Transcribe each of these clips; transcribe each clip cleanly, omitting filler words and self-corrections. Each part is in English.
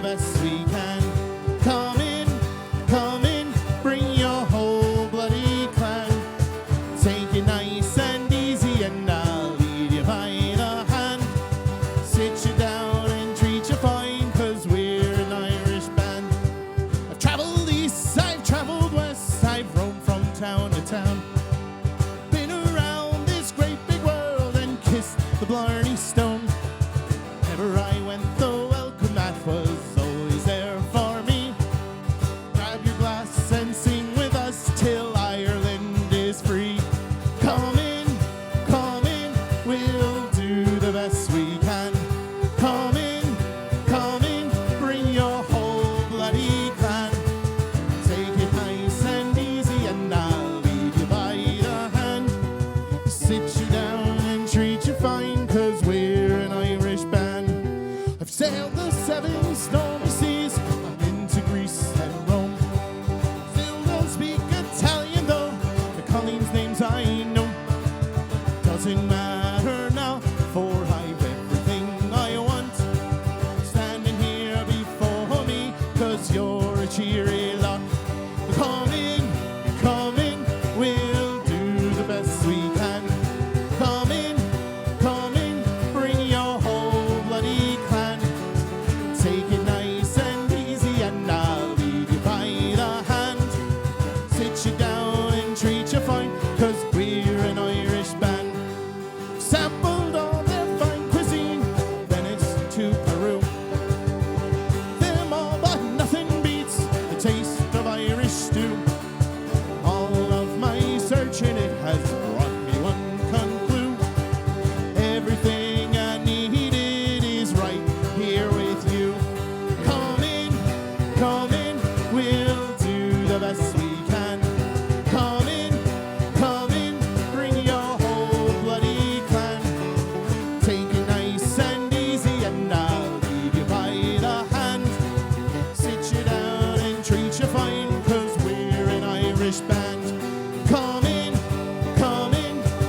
the best we can. Come in, bring your whole bloody clan. Take it nice and easy and I'll lead you by the hand. Sit you down and treat you fine, cause we're an Irish band. I've traveled east, I've traveled west, I've roamed from town to town. Been around this great big world and kissed the Blarney Stone. Ever I went, the welcome mat was always there for me. Grab your glass and sing with us till Ireland is free. Come in, we'll do the best we can. Come in, bring your whole bloody clan. Take it nice and easy and I'll lead you by the hand. Sit you down and treat you fine, cause we're an Irish band. I've sailed the 7 stormy seas, I've been to Greece and Rome. Still don't speak Italian though, the Colleen's names I know. Doesn't matter now, for I've everything I want. Standing here before me, cause you're a cheery lot. Come in, we'll do the best we can. Come in, bring your whole bloody clan. Take it nice and easy and I'll lead you by the hand. Sit you down and treat you fine, cause we're an Irish band. Sampled all their fine cuisine, Venice to Peru. Them all, but nothing beats the taste of Irish stew. All of my searching, it has brought me one conclude. Everything I needed is right here with you. Come in, we'll do the best we can. Come in, bring your whole bloody clan. Take it nice and easy and I'll lead you by the hand. Sit you down and treat you fine, cause we're an Irish band. Come in,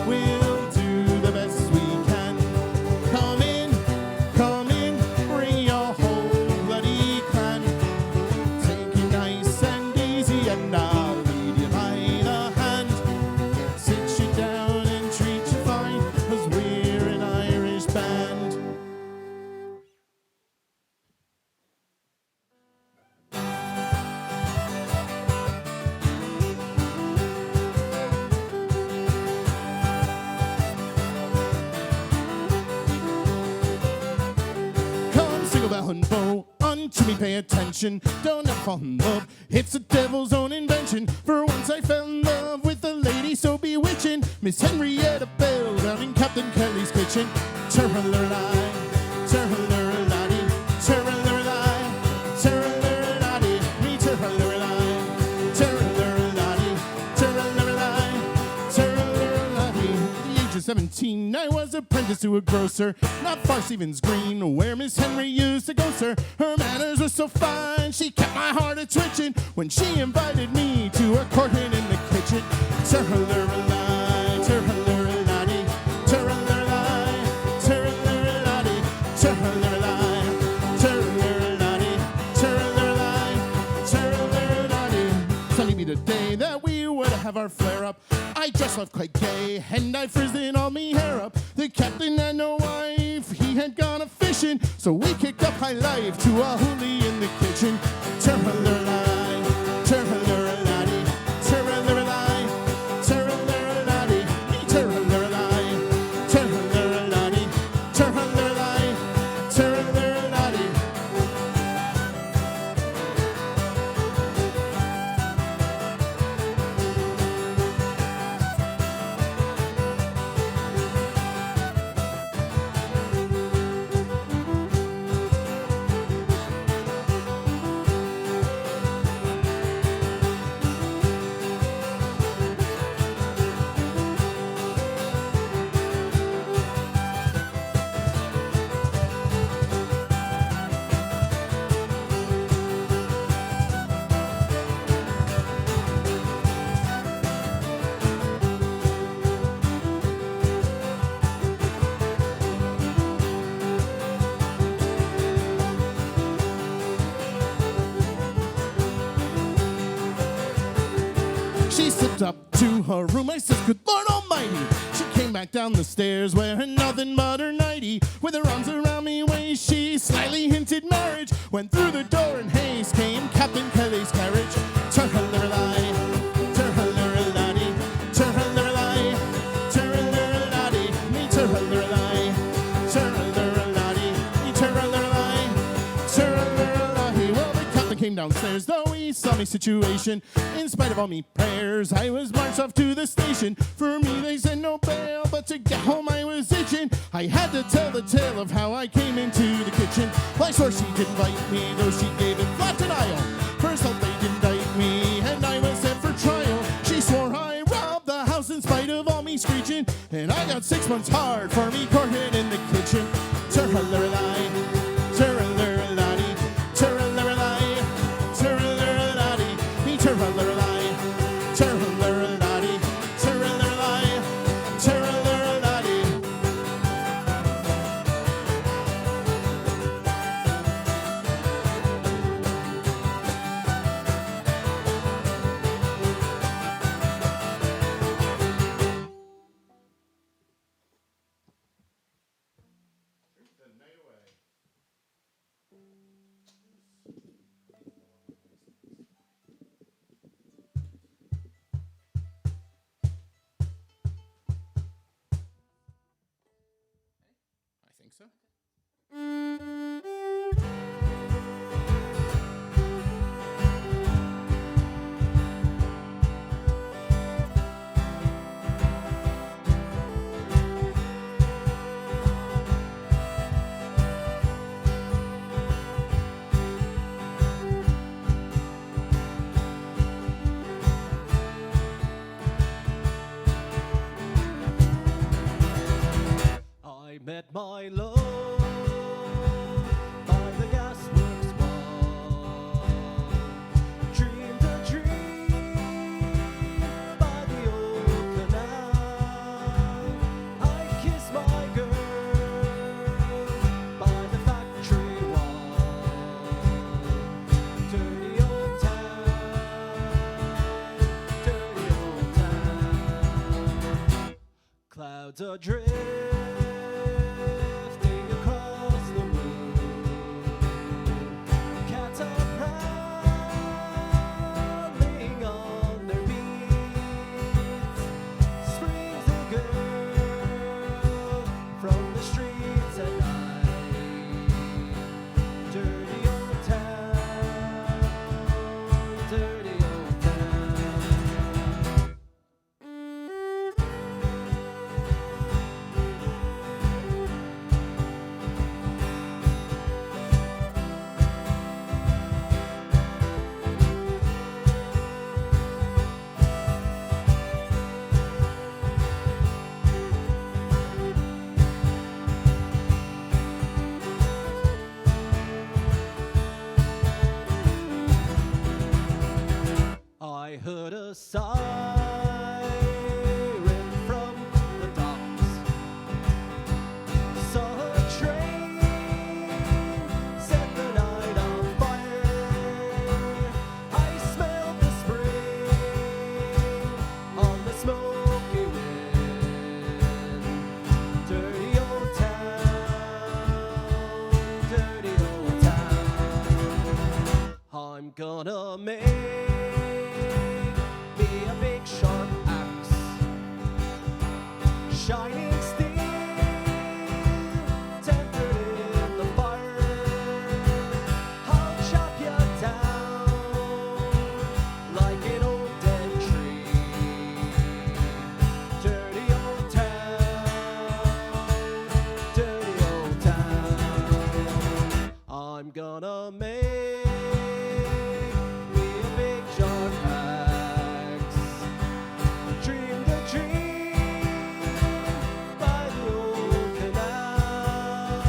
we'll do the best we can. Come in, bring your whole bloody clan. Take it nice and easy and I'll lead you by the hand. Sit you down and treat you fine, cause we're an Irish band. Come single bell and bow, unto me pay attention. Don't ever fall in love, it's the devil's own invention. For once I fell in love with a lady so bewitching, Miss Henrietta Bell down in Captain Kelly's kitchen. Turralurlai, turralurlai, turralurlai, turralurlai, me turralurlai, turralurlai, turralurlai, turralurlai. At the age of 17, I was apprenticed to a grocer, not far Stevens Green, where Miss Henry used to go, sir. Her manners were so fine, she kept my heart a-twitching when she invited me to a courting in the kitchen. Turralurlai, turralurlai, turralurlai, turralurlai, turralurlai, turralurlai, turralurlai, turralurlai. Sunday be the day that we would have our flare-up. I dressed up quite gay, and I frizzed in all me hair up. The captain had no wife, he had gone a-fishing, so we kicked up high life to a hoolie in the kitchen. Turralurlai, turralurlai, turralurlai, turralurlai, me turralurlai, turralurlai, turralurlai, turralurlai. She slipped up to her room. I said, good Lord Almighty. She came back down the stairs wearing nothing but her nightie. With her arms around me waist, she slyly hinted marriage. Went through the door and haste came Captain Kelly's carriage. Turr-her-lurr-lie, turr-her-lurr-laddie, turr-her-lurr-lie, turr-her-lurr-laddie, me turr-her-lurr-lie, turr-her-lurr-laddie, me turr-her-lurr-lie, turr-her-lurr-laddie. Well, the captain came downstairs, though he saw me situation. In spite of all me prayers, I was marched off to the station. For me, they said no bail, but to get home I was itching. I had to tell the tale of how I came into the kitchen. Well, I swore she didn't bite me, though she gave it flat denial. First off, they indict me, and I was sent for trial. She swore I robbed the house in spite of all me screeching, and I got 6 months hard for me corking in the kitchen. Turr-her-lurr-lie, turr-her-lurr-laddie, turr-her-lurr-lie, turr-her-lurr-laddie, me turr-her-lurr-lie, turr-her-lurr-laddie, turr-her-lurr-lie, turr-her-lurr-laddie. I think so. I met my love by the gasworks wall. Dreamed a dream by the old canal. I kissed my girl by the factory wall. Dirty old town, dirty old town. Clouds adrift across the moon. Cats are prowling on their beats. Springs a girl from the streets at night. Dirty old town, dirty old town. I heard a siren from the docks. Saw a train set the night on fire. I smelled the spring on the smoky wind. Dirty old town, dirty old town. I'm gonna make be a big sharp axe, shining steel, tempered in the fire. I'll chop you down like an old dead tree. Dirty old town, dirty old town. I'm gonna make me a big sharp axe. Dreamed a dream by the old canal.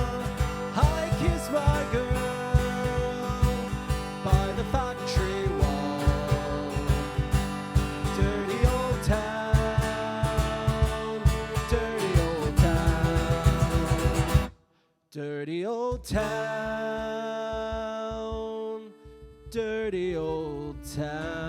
I kissed my girl by the factory wall. Dirty old town, dirty old town. Dirty old town, dirty old town.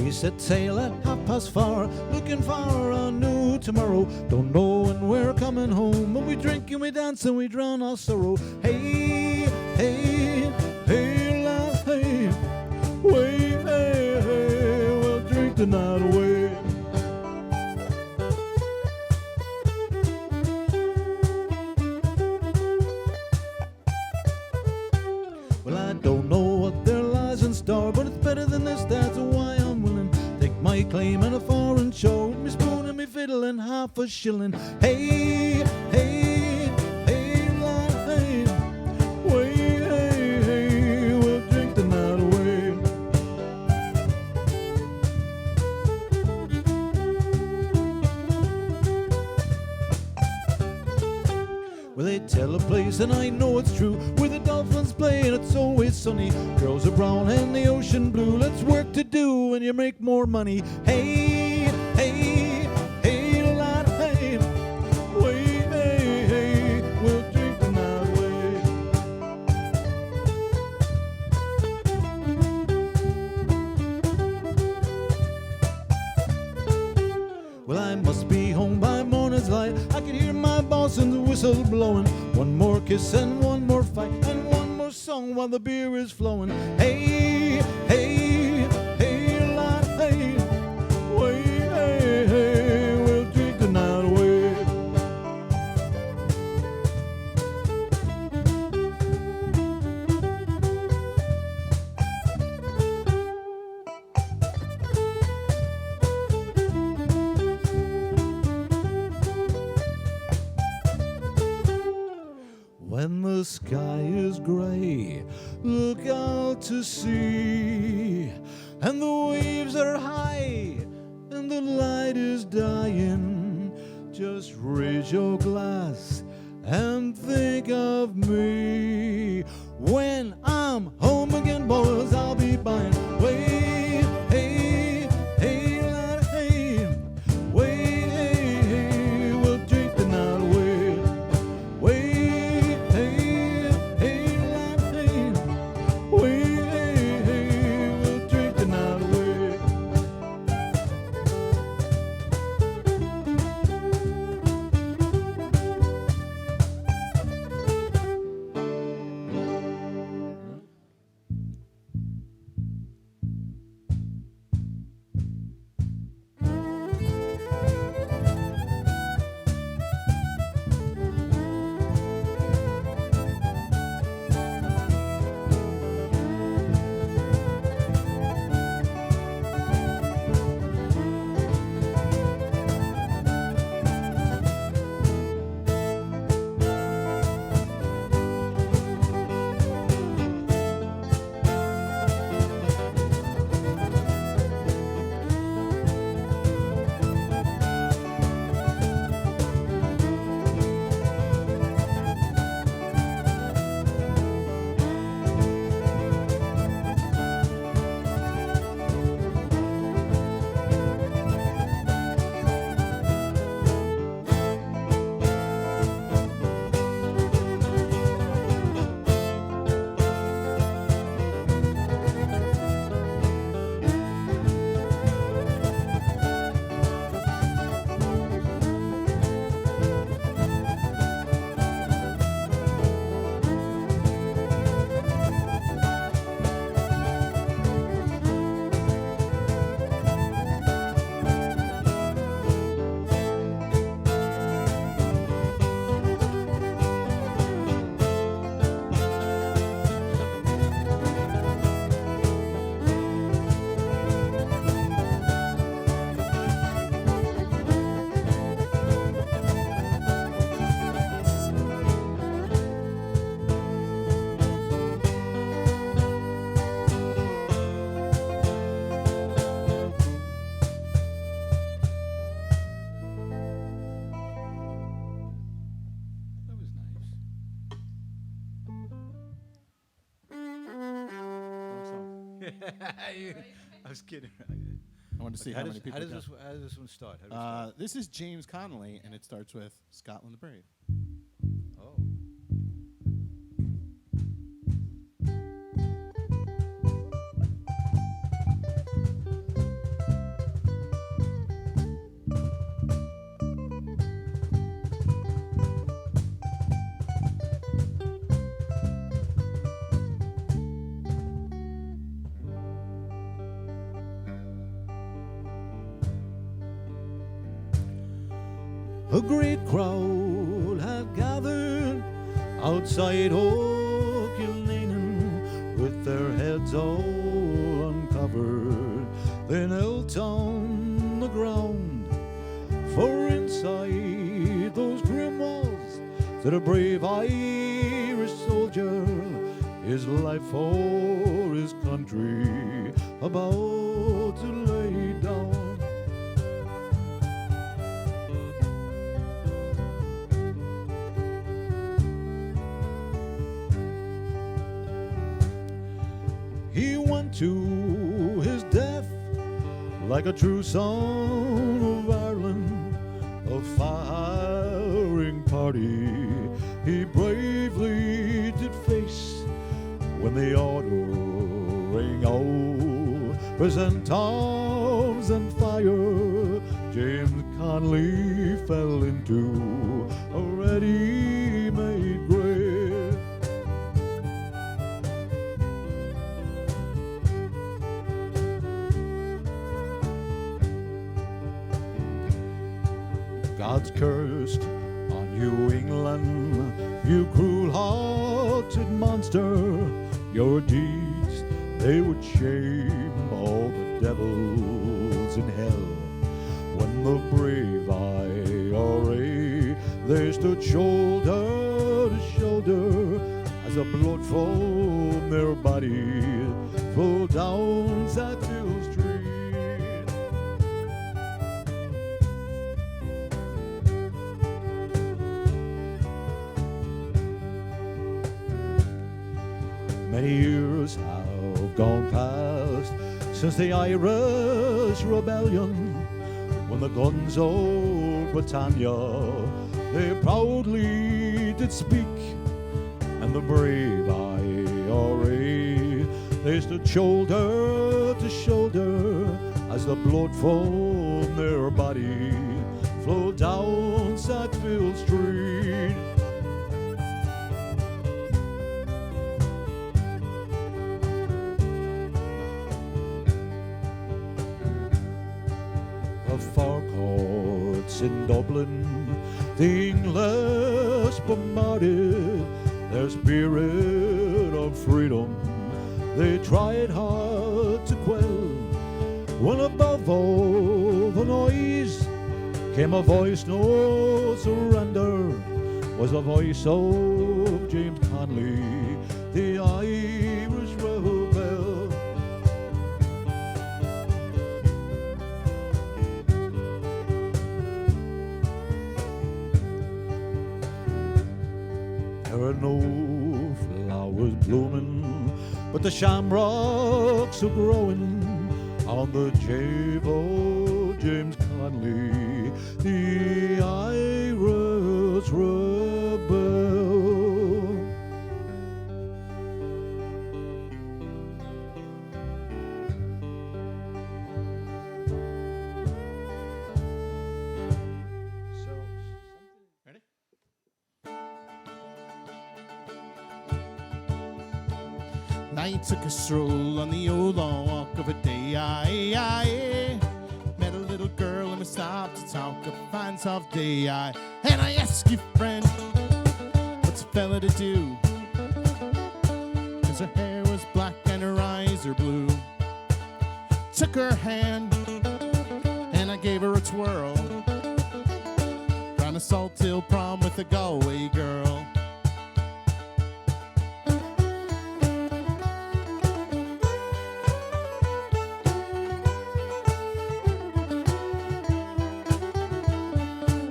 We set sail at 4:30, looking for a new tomorrow. Don't know when we're coming home, but we drink and we dance and we drown our sorrow. Hey, hey, hey, lad, hey, way, hey, hey, we'll drink the night away. Well, I don't know what there lies in store, but it's better than this, that's why I'm willing. Take my claim on a foreign shore with me spoon and me fiddle and half a shilling. Hey, hey, hey, lad, hey, way, hey, hey, we'll drink the night away. Well, they tell a place, and I know it's true, where the dolphins play and it's always sunny. Girls are brown and the ocean blue. Let's work to do and you make more money. Hey, hey, hey, lad, hey, way, hey, hey, we'll drink the night away. Well, I must be home by morning's light. I can hear my boss and the whistle blowing. One more kiss and one more fight and one more song while the beer is flowing. Hey, hey, hey, lad, hey, way, hey, hey, we'll drink the night away. When the sky is gray, look out to sea, and the waves are high, and the light is dying. Just raise your glass and think of me. When I'm home again, boys, I'll be buying. Way, hey, hey, lad, hey, way, hey, hey, we'll drink the night away. Way, hey, hey, lad, hey, way, hey, hey, we'll drink the night away. I was kidding. I want to see how many people How does got. this one start? How does it start? This is James Connolly, and it starts with Scotland the Brave. Oh. A great crowd had gathered outside Killanena with their heads all uncovered. They knelt on the ground, for inside those grim walls stood a brave Irish soldier, his life for his country about to lay down. He went to his death like a true son of Ireland, a firing party he bravely did face. When the order rang out, present arms and fire, James Connolly fell into a ready-made grave. God's cursed on you, England, you cruel-hearted monster. Your deeds, they would shame all the devils in hell. When the brave IRA, they stood shoulder to shoulder as the blood from their bodies flowed down Sackville Street. Many years have gone past since the Irish Rebellion, when the guns of Britannia they proudly did speak, and the brave IRA they stood shoulder to shoulder as the blood from their body flowed down Sackville Street. Far courts in Dublin, the English bombarded their spirit of freedom. They tried hard to quell, when above all the noise came a voice, no surrender, was the voice of James Connolly, the Irish rebel. There are no flowers blooming, but the shamrocks are growing on the grave of James Connolly, the Irish rebel. Ready? I took a stroll on the old long walk of a day. I met a little girl and we stopped to talk a fine soft day. And I asked you, friend, what's a fella to do? 'Cause her hair was black and her eyes are blue. Took her hand and I gave her a twirl round a Salt Hill prom with a Galway girl.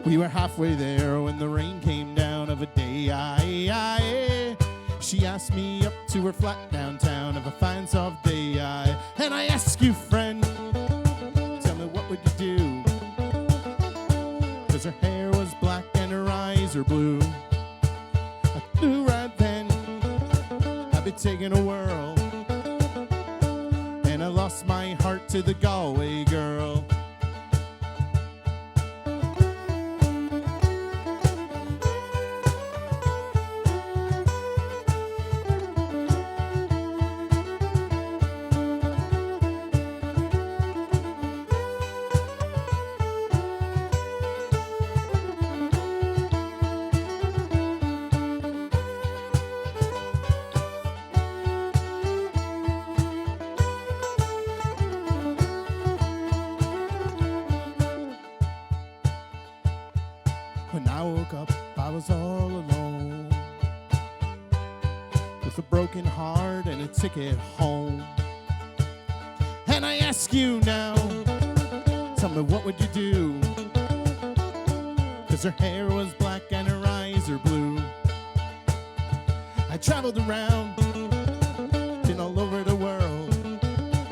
We were halfway there when the rain came down of a day. She asked me up to her flat downtown of a fine soft day. And I asked you, friend, tell me what would you do? 'Cause her hair was black and her eyes are blue. I knew right then I'd be taking a whirl, and I lost my heart to the Galway girl. When I woke up, I was all alone, with a broken heart and a ticket home. And I ask you now, tell me, what would you do? 'Cause her hair was black and her eyes are blue. I traveled around, been all over the world.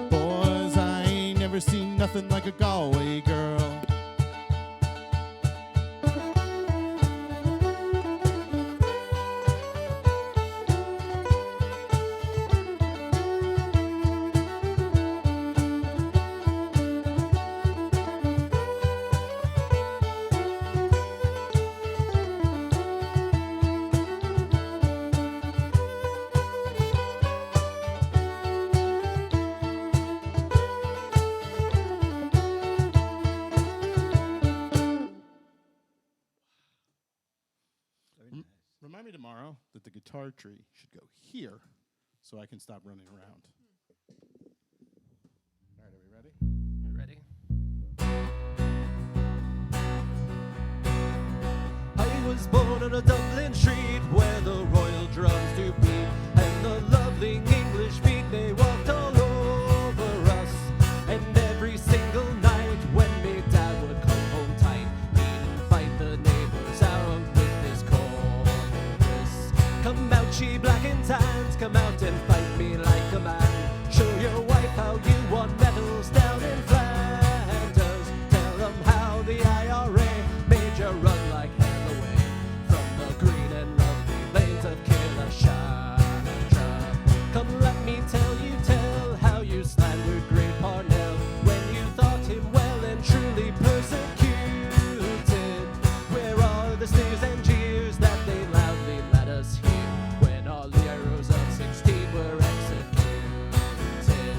Boys, I ain't never seen nothing like a Galway girl. Remind me tomorrow that the guitar tree should go here so I can stop running around. All right, are we ready? Ready? I was born on a Dublin street where the royal drums do beat, and the lovely English beat, they walked all over us. And every single night when me dad would come home tight, he'd invite the neighbors out with his chorus. Come out, ye black and tans, come out and fight me like a man. Show your wife how you won medals down in Flanders. Tell them how the IRA made you run like hell away from the green and lovely lanes of Claddagh. Come let me tell how you slandered great Parnell when you thought him well and truly persecuted. Where are the sneers and jeers that they loudly let us hear when our heroes of 16 were executed?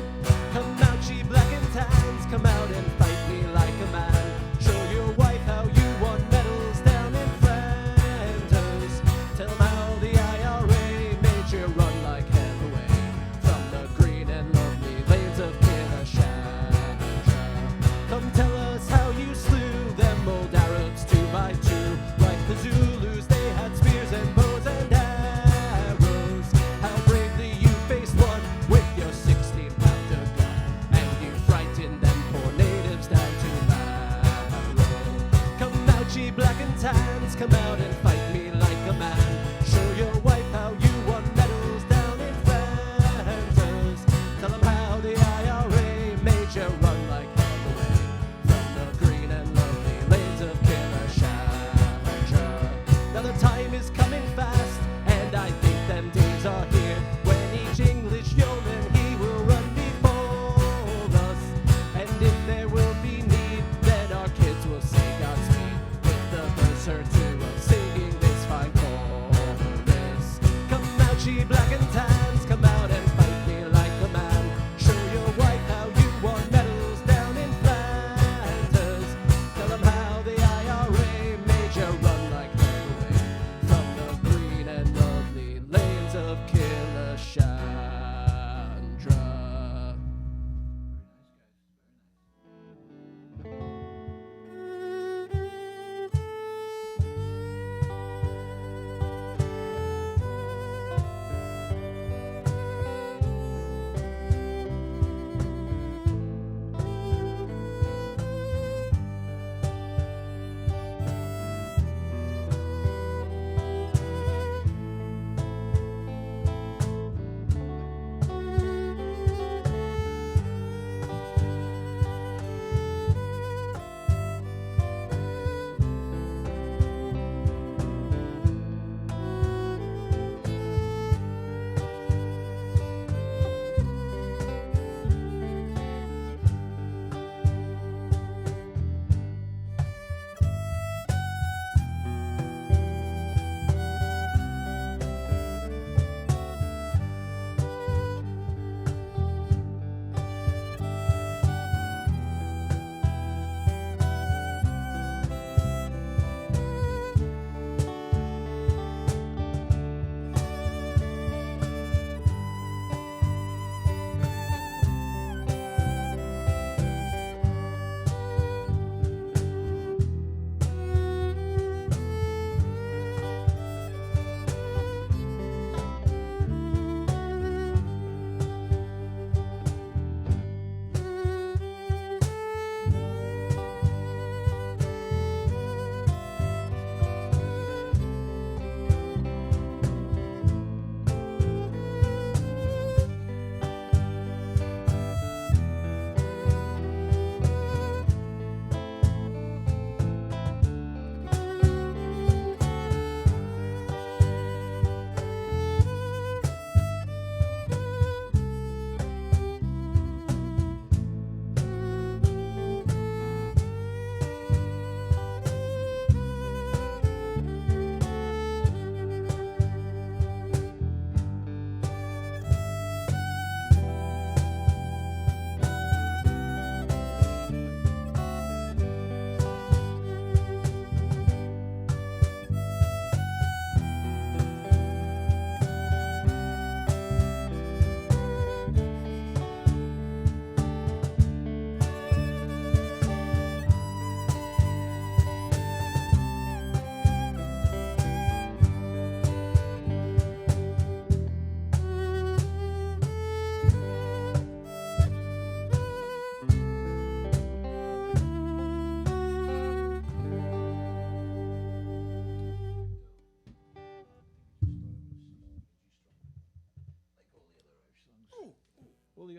Come out, ye black and tans, come out and fight me like a man. Show your wife how you won medals down in Flanders. Tell them how the IRA made you run like hell away from the green and lovely lanes of Claddagh. Come tell us how you slew them old Arabs 2 by 2. Like the Zulus, they had spears and bows and arrows. How bravely you faced one with your 16-pounder gun, and you frightened them poor natives down to Barrow. Come out, ye black and tans, come out and fight me like a man. Show your wife how you won medals down in Flanders. Tell them how the IRA made you run like hell away from the green and lovely lanes of Claddagh. Now the time is coming fast, and I think them days are here when each English yeoman he will run before us. And if there will be need, then our kids will say Godspeed with the verse or two of singing this fine chorus.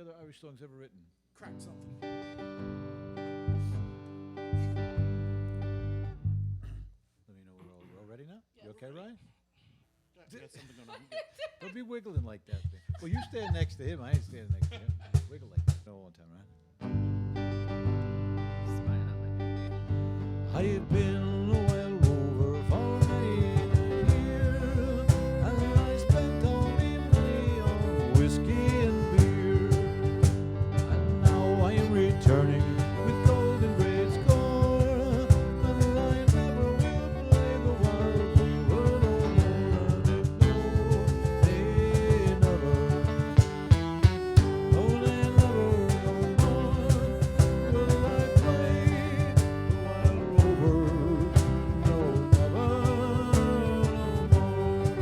other Irish songs ever written? Crack something. Let me know we're all ready now. You okay, Ryan? Got something going on. Don't be wiggling like that. Man. Well, you stand next to him. I ain't standing next to him. Wiggle like that. No, one time, right? I've been well over for many a year, and I spent all my money on whiskey and beer, and now I'm returning with golden great score, and I never will play the wild we were no more, and if no, they never, no, they never, no more will I play the wild rover, no, never, no more.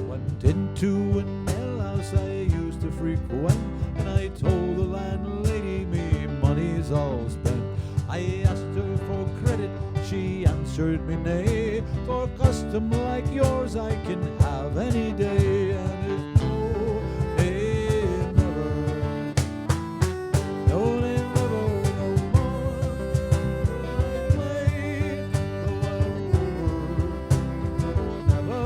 Went into an alehouse I used to frequent, and I told the landlady me money's all spent. I asked her for credit, she answered me nay. For custom like yours I can have any day, and if no, they never, no, they never, no more will I play the wild rover, no, never,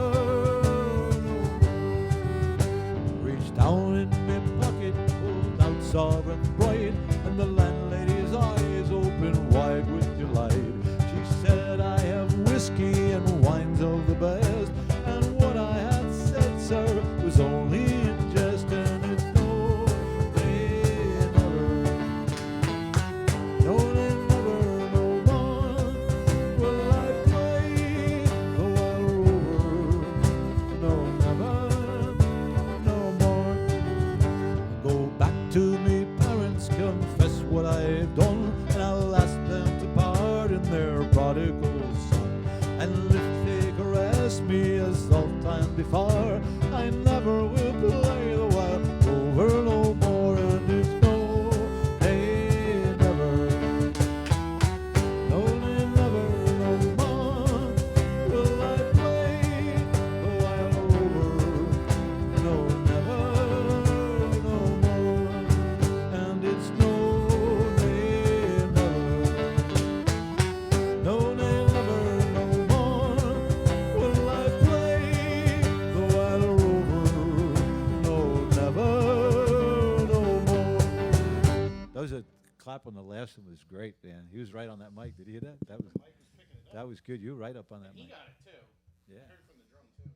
no more. Reached down in my pocket, pulled out sovereign bright, and the landlady's eyes opened wide with delight. She said, I have whiskey and wines of the best, and what I had said, sir, was only in jest, and it's no, they never, no, they never, no more will I play the wild rover, no, never, no more. Go back to me parents, confess what I've done, and I'll ask them to pardon their prodigal son. And if they caress me as oft time before, I never will play the wild rover no more, and it's no, they never, no, they never, no more will I play the wild rover, no, never, no more, and it's no, they never, no, they never, no more will I play the wild rover, no, never, no more. That was a clap on the last one was great, man. He was right on that mic. Did you hear that? That was good. You were right up on that mic. He got it too. Yeah. Heard from the drum too.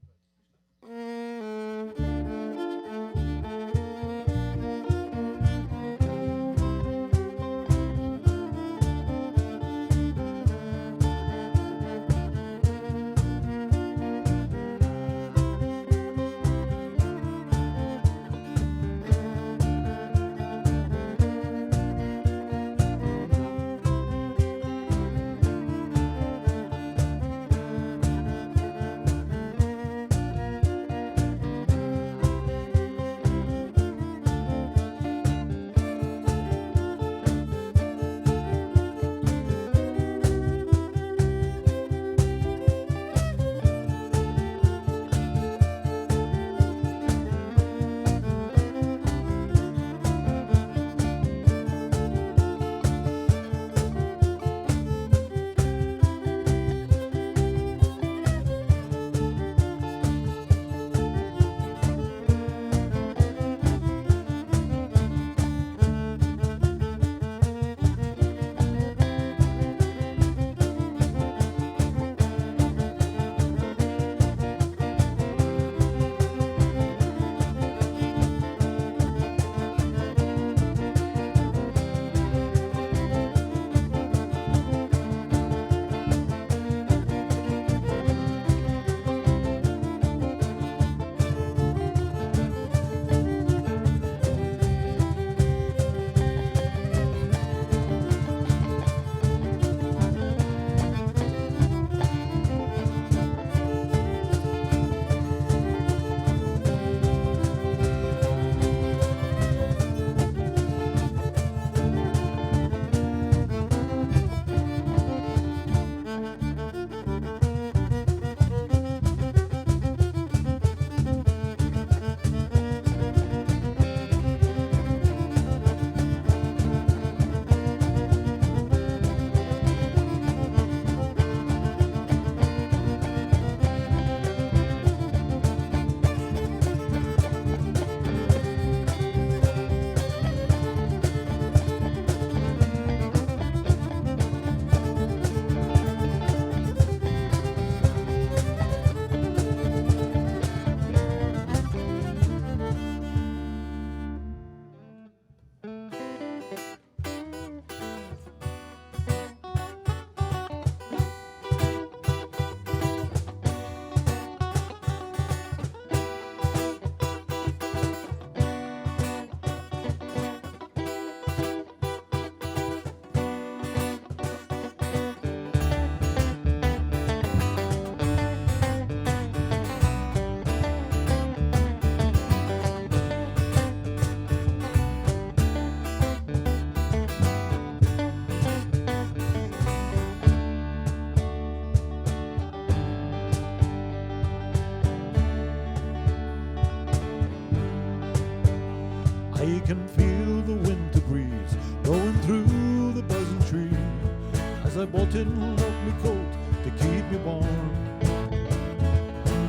I button up my coat to keep me warm.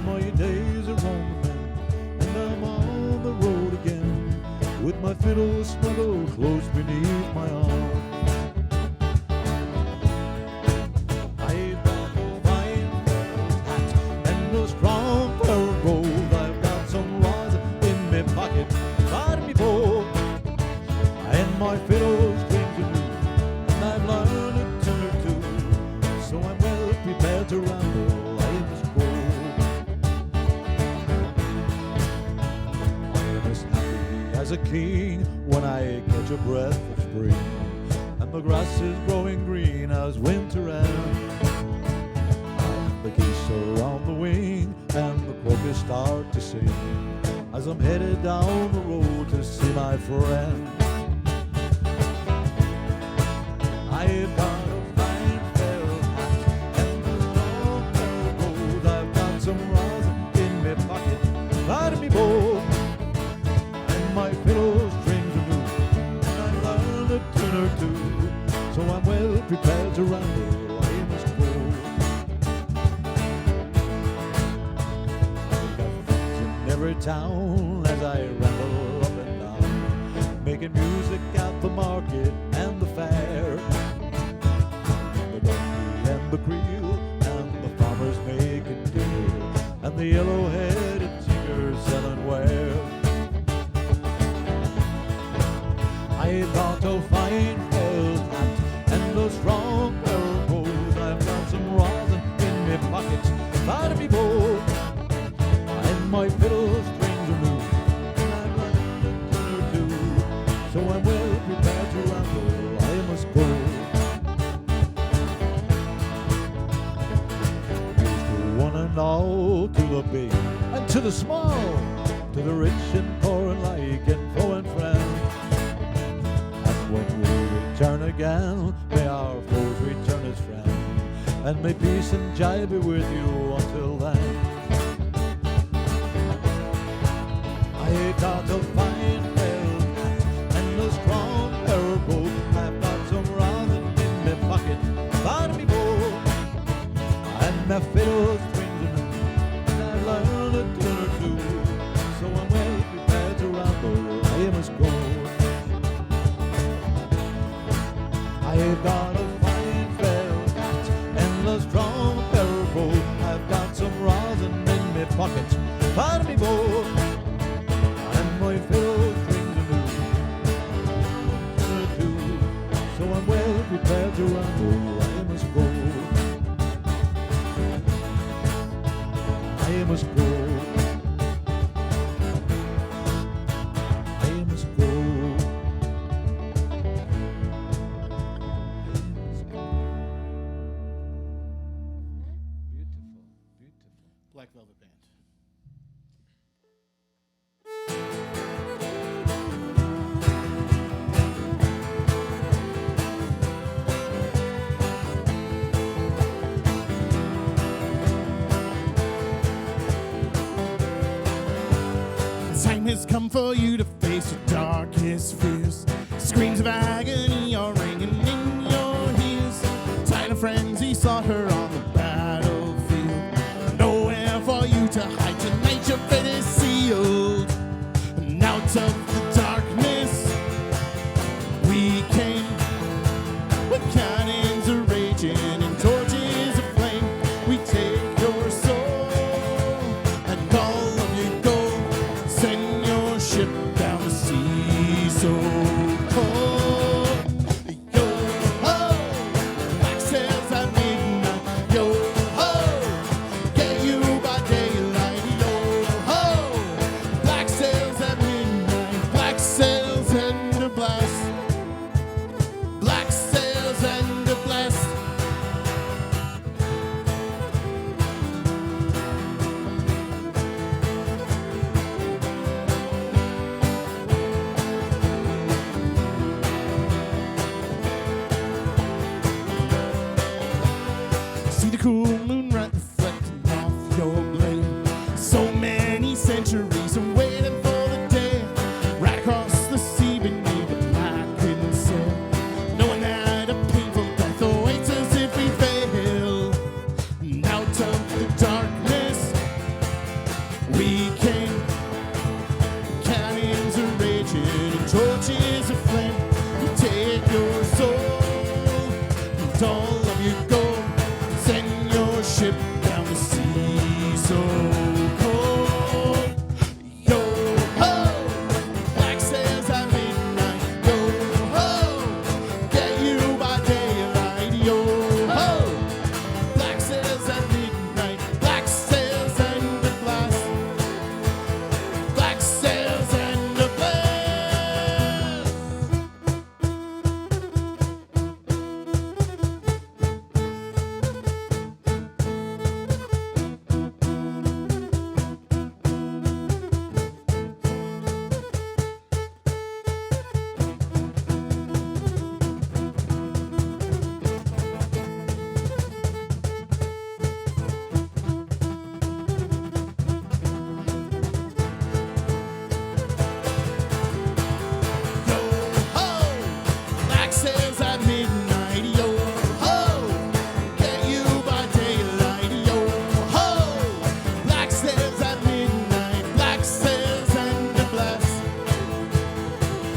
My days are on the mend, and I'm on the road again, with my fiddle snuggled close beneath my arm. I've got a fine felt hat and a strong pair of gold. I've got some rosin in my pocket, by me bow, and my fiddle strings are new, and I've learned a tune or two, so I'm well prepared to ramble. I must go. I am as happy as a king when I catch a breath of spring, and the grass is growing green as winter ends. And the geese are on the wing, and the crocuses start to sing, as I'm headed down the road to see my friend. I've got a fine felt hat and a long pair of gold. I've got some rosin in my pocket, by me bow, and my fiddle strings are new, and I learned a tune or two, so I'm well prepared to ramble. I must go. I've got friends in every town as I ramble up and down, making music at the market and the fair. The donkey and the creel and the farmers making deal, and the yellow-headed tiggers selling wares. I've got a fine felt hat and a strong pair of gold. I've got some rosin in my pockets, by me bow, and my fiddle strings are new, and I've learned a tune or two, so I'm well prepared to ramble. I must go. Here's to one and all, to the big and to the small, to the rich and poor alike, and foe and friend. And when we return again, may our foes return as friends, and may peace and joy be with you until then. I got a fine felt hat and a strong pair of gold. I've got some rosin in my pocket, by me bow, and my fiddle strings are new, and I learned a tune or two, so I'm well prepared to ramble. I must go. I've got a fine felt hat and a strong pair of gold. I've got some rosin in my pocket, by me bow, and my fiddle strings are new, tune or two, so I'm well prepared to ramble. I must go. I must go. I must go. Beautiful, beautiful. Black Velvet Band. The time has come for you to face your darkest fears. Screams of agony are ringing in your ears. Tired of frenzy sought her on the battlefield. Nowhere for you to hide. Tonight your fate is sealed. And out of the darkness we came, with cannons are raging and torches aflame. We take your soul and all of your gold. Send your ship down the sea so cold. Yo ho, black sails at midnight. Yo ho, get you by daylight. Yo ho, black sails at midnight. Black sails and a blast. Black sails and a blast. See the cool moonlight reflecting off your blade. So many centuries are waiting for the day. Right across the sea beneath the blackened sail, knowing that a painful death awaits us if let all of you go. Send your ship down the sea so cold. Yo ho, black sails at midnight. Yo ho, get you by daylight. Yo ho, black sails at midnight. Black sails and a blast. Black sails and a blast. Yo ho, black sails at midnight. Yo ho, get you by daylight. Yo ho, black sails at midnight. Black sails and a blast.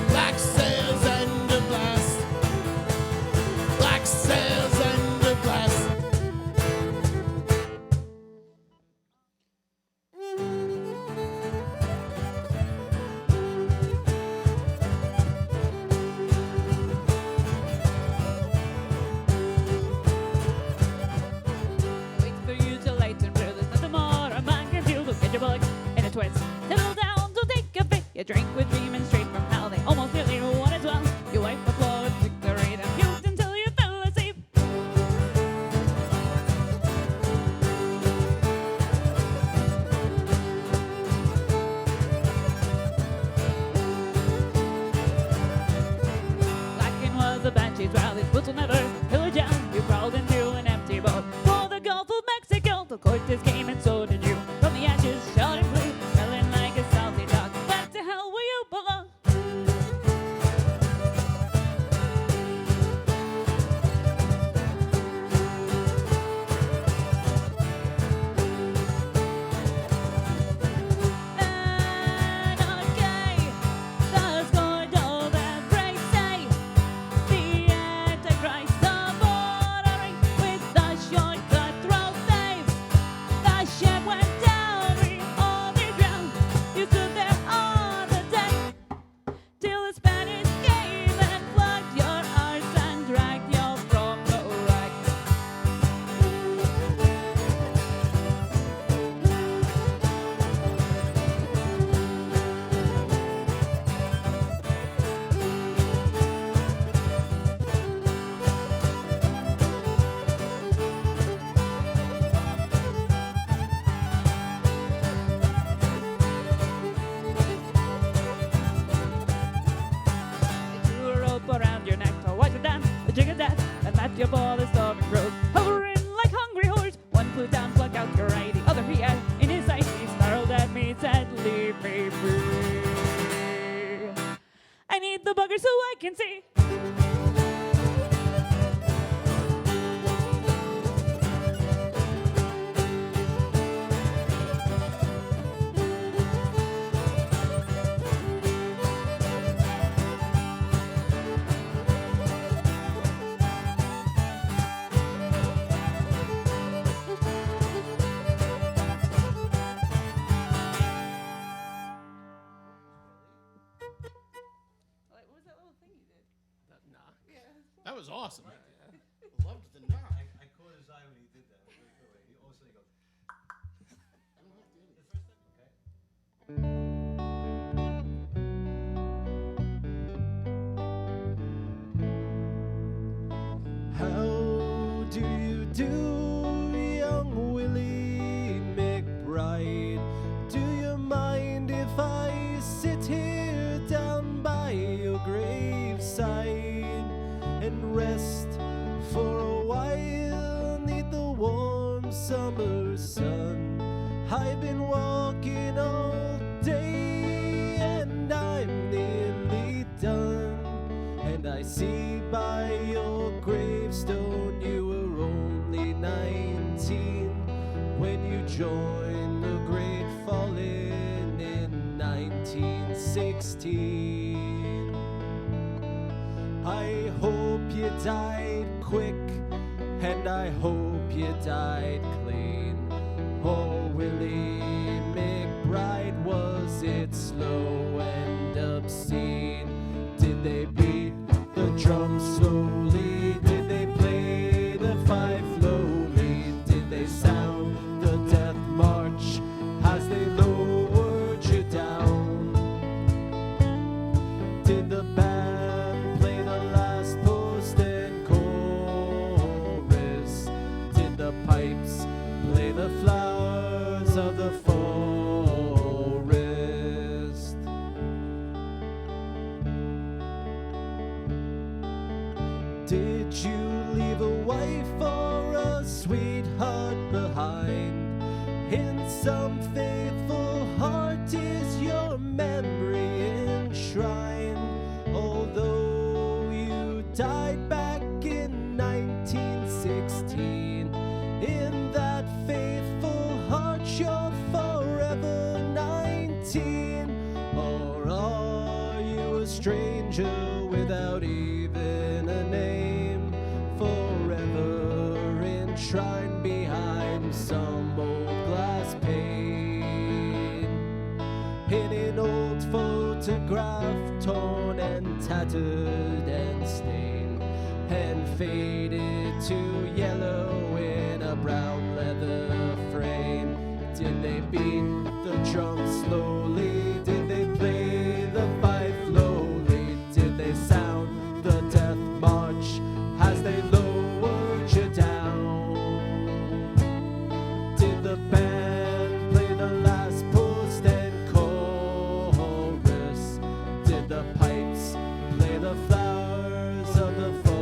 Black sails and a blast. Black sails and a blast. Wait for you to lighten blue. There's nothing more a man can do but get your book in a twist. Settle down to take a bit. You drink with dreaming straight from hell. They almost nearly won as well. You wipe the floor with victory, then puked until you fell asleep. Blacking was a banshee's rally. Boots will never pillage down. You crawled into an empty boat for the Gulf of Mexico. The Cortez came and so did you. From the ashes, shouting blue, smelling like a salty dog. Back to hell where you belong. Anarchy, the scourge of every day. The Antichrist, the bordering with the short cutthroat knives. The ship went down, we all did drown. You stood there all the day till the Spanish came and plucked your arse and dragged you from the wreck. They threw a rope around your neck to watch you down the jig of death and left you for the storming road. Hovering like hungry horse, one flew down, plucked out your eye, the other he had in his sight. He snarled at me, said, "Leave me free. I need the bugger so I can see." What was that little thing you did? That was awesome. Loved the knock. I caught his eye when he did that. It was really cool. He also goes, How do you do, young Willie McBride? Do you mind if I sit here down by your graveside and rest for a while? Need the warm summer sun. I've been walking all day and I'm nearly done. And I see by your gravestone you were only 19 when you joined the Great Falling in 1916. I hope you died quick and I hope you died clean. Oh, Willie McBride, was it slow and obscene? Did they beat the drums slowly? Did they play the fife lowly? Did they sound the death march as they lowered you down? Did the band play the last post and chorus? Did the pipes play the flowers of the forest? Did you leave a wife or a sweetheart behind? In some faithful heart is your memory enshrined. Although you died back in 1916, in that faithful heart you're forever 19. Or are you a stranger without even a name, forever enshrined behind some old glass pane? In an old photograph, torn and tattered and stained, and faded to yellow in a brown leather frame. Did they beat the drums slowly? Did they play the fife lowly? Did they sound the death march as they lowered you down? Did the band play the last post and chorus? Did the pipes play the flowers of the forest?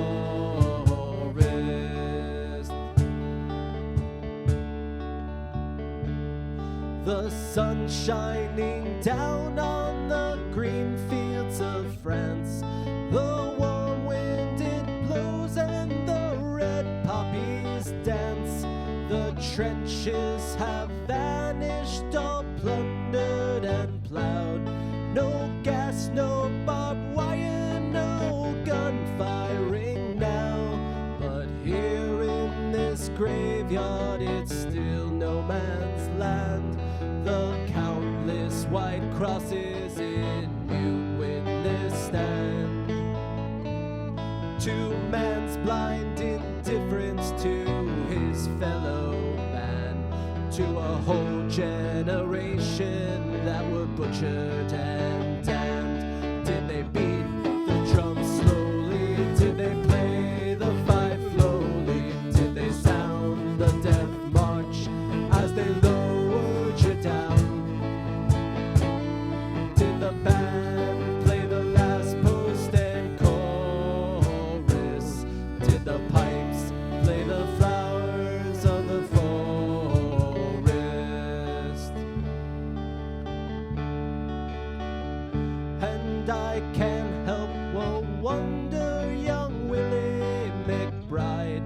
The sun shining down on the green fields of France. The warm wind it blows and the red poppies dance. The trenches have vanished, all plundered and plowed. No gas, no barbed wire, no gun firing now. But here in this graveyard it's still no man's land. The countless white crosses in mute witness stand to man's blind indifference to his fellow man, to a whole generation that were butchered and damned. Did they beat the drums slowly? Did they play the fife lowly? Did they sound the death march as they lowered you down? Did the band play the last post and chorus? Did the pipes play the flowers of the forest? And I can't help but wonder, young Willie McBride,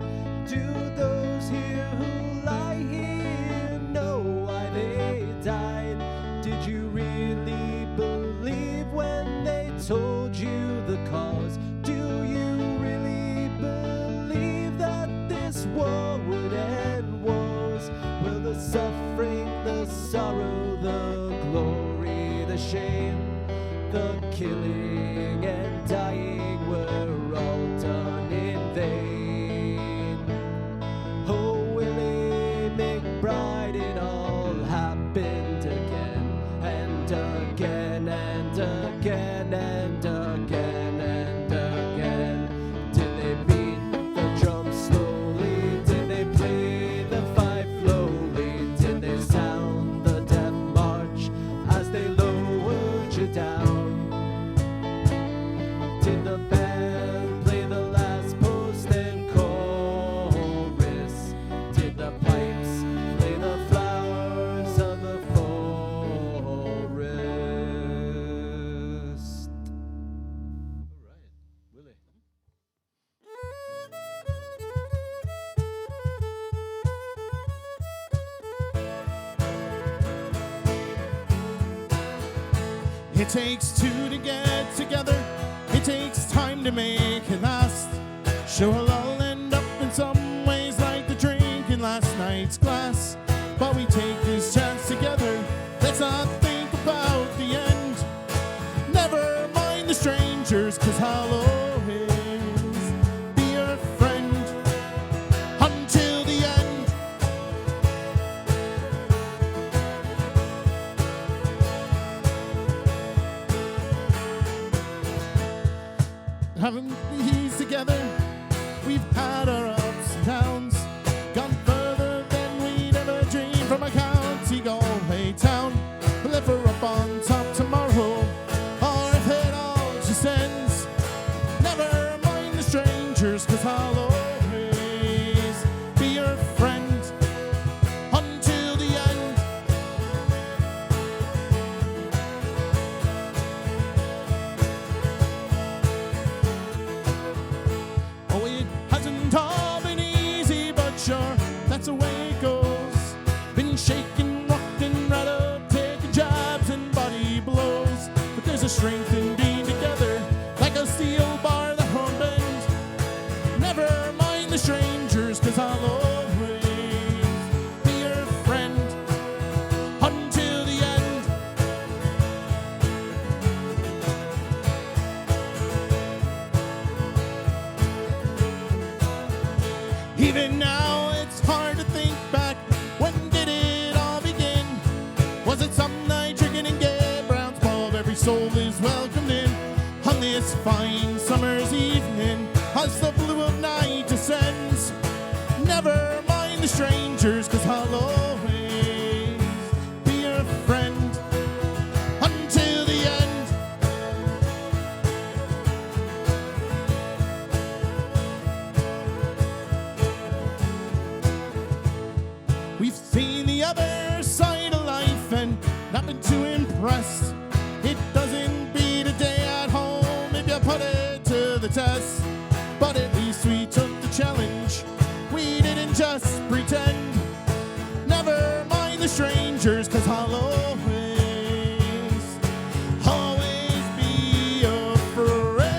do those here who lie here know why they died? Did you really believe when they told you the cause? Do you really believe that this war would end wars? Will the suffering, the sorrow, the glory, the shame, the killing and dying were all done in vain? Oh, Willie McBride, it all happened again and again and again and again and again. Did they beat the drums slowly? Did they play the fife lowly? Did they sound the death march as they lowered you down? Did the band play the last post and chorus? Did the pipes play the flowers of the forest? All right, Willie. It takes two to get together. It takes time to make it last. Sure, I'll end up in some ways strangers, 'cause I'll always be your friend until the end. Haven't these together, we've had our ups and downs, gone further than we'd ever dreamed from a county Galway town. Lift her up on top tomorrow, or if it all just ends, never mind the strangers, 'cause I'll always be your friend until the end. Oh, it hasn't all been easy, but sure, that's the way it goes. Been shaking, rocked and rattled, taking jabs and body blows, but there's a strength in being together, like a steel bar that won't bend. Never mind the strangers, 'cause I'll always be your friend until the end. Even now it's hard to think back, when did it all begin? Was it some night drinking in Gay Brown's pub? Every soul is welcomed in on this fine summer's evening, as the blue of night descends. Never mind the strangers, 'cause I'll always be your friend until the end. We've seen the other side of life and not been too impressed. It doesn't beat a day at home if you put it to the test. But at least we took the challenge, we didn't just pretend. Never mind the strangers, 'cause I'll always, always be your friend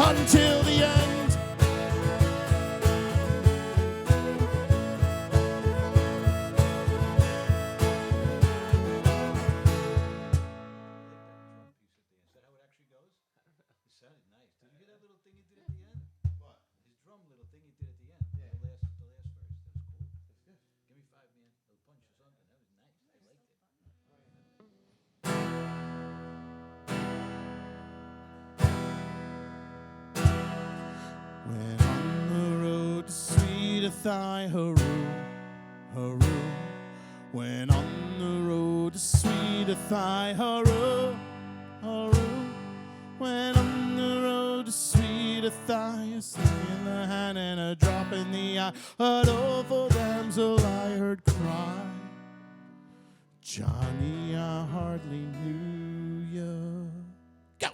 until the end. Is that how it actually goes? It sounded nice. Did you hear that little thing he did at the end? What? His drum little thing he did at the end. Yeah. The last verse. That was cool. That's good. Give me 5, man. A punch or something. That was nice. I liked it. When on the road to sweet Athy, Haru, Haru. When on the road to sweet Athy, Haru, Haru. When on the road to sweet Athy, a sling in the hand and a drop in the eye, a doleful damsel I heard cry. Johnny, I hardly knew you. Go!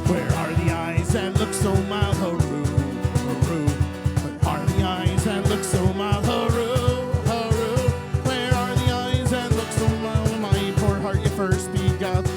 Where are the eyes that look so mild, Haru, Haru? Where are the eyes that look so mild, Haru, Haru? Where are the eyes that look so mild? My poor heart, you first beguiled.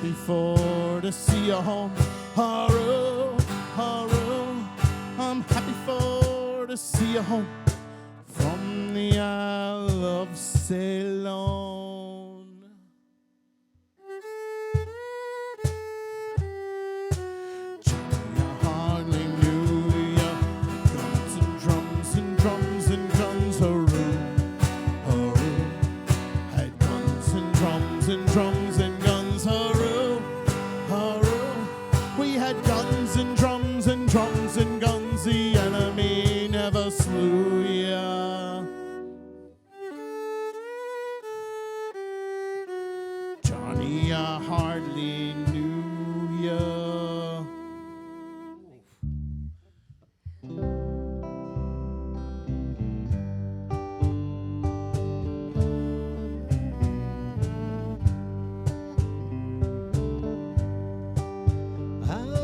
happy for to see you home. Haru, haru, I'm happy for to see you home from the Isle of Ceylon. Johnny, I hardly knew ya. Guns and drums and drums and guns, haru, haru. Had guns and drums and drums and guns, haru, haru. We had guns and drums and drums and guns. The enemy never slew ya. Johnny, I hardly knew ya.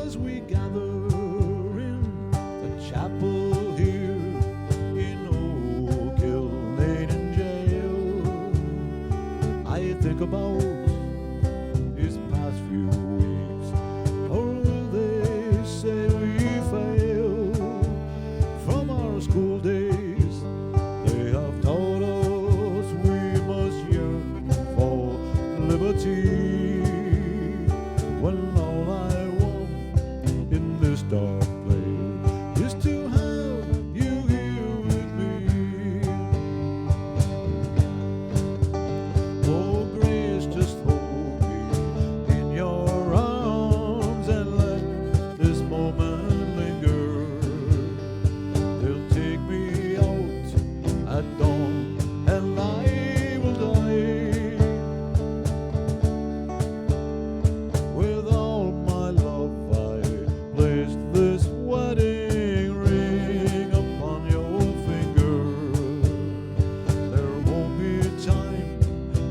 As we gather in the chapel here in Old Kilmainham jail, I think about these past few weeks. Or will they say we failed from our school days? They have taught us we must yearn for liberty. When all I want in this dark place is to have you here with me. Oh, grace, just hold me in your arms and let this moment linger. They'll take me out at dawn and I will die. With all my love I placed this wedding ring upon your finger. There won't be time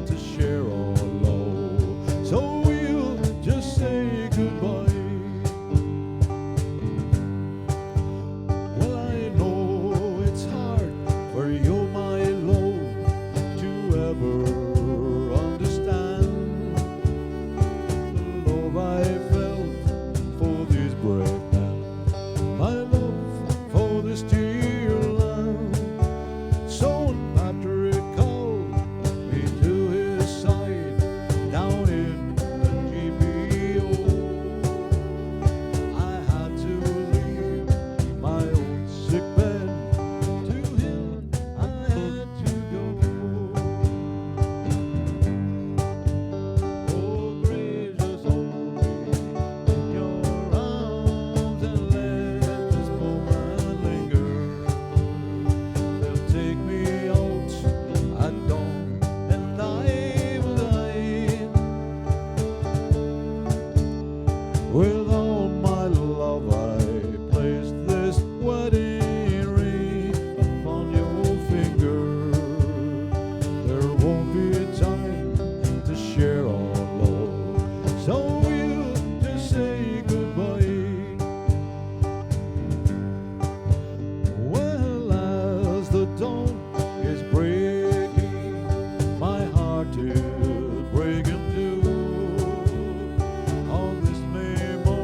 to share our love, so we'll just say goodbye. Well, I know it's hard for you, my love, to ever understand the love I felt for this brave man, my love for this dear land. So when Patrick called me to his side down in the GPO, I had to leave my own sick bed. To him I had to go. Oh, gracious, hold me in your arms and let this moment linger. They'll take me out at dawn and I will die. With all my love I placed this wedding ring upon your finger. There won't be time to share our love, so we'll just say goodbye. Well, as the dawn is breaking, my heart is breaking too. On this May morning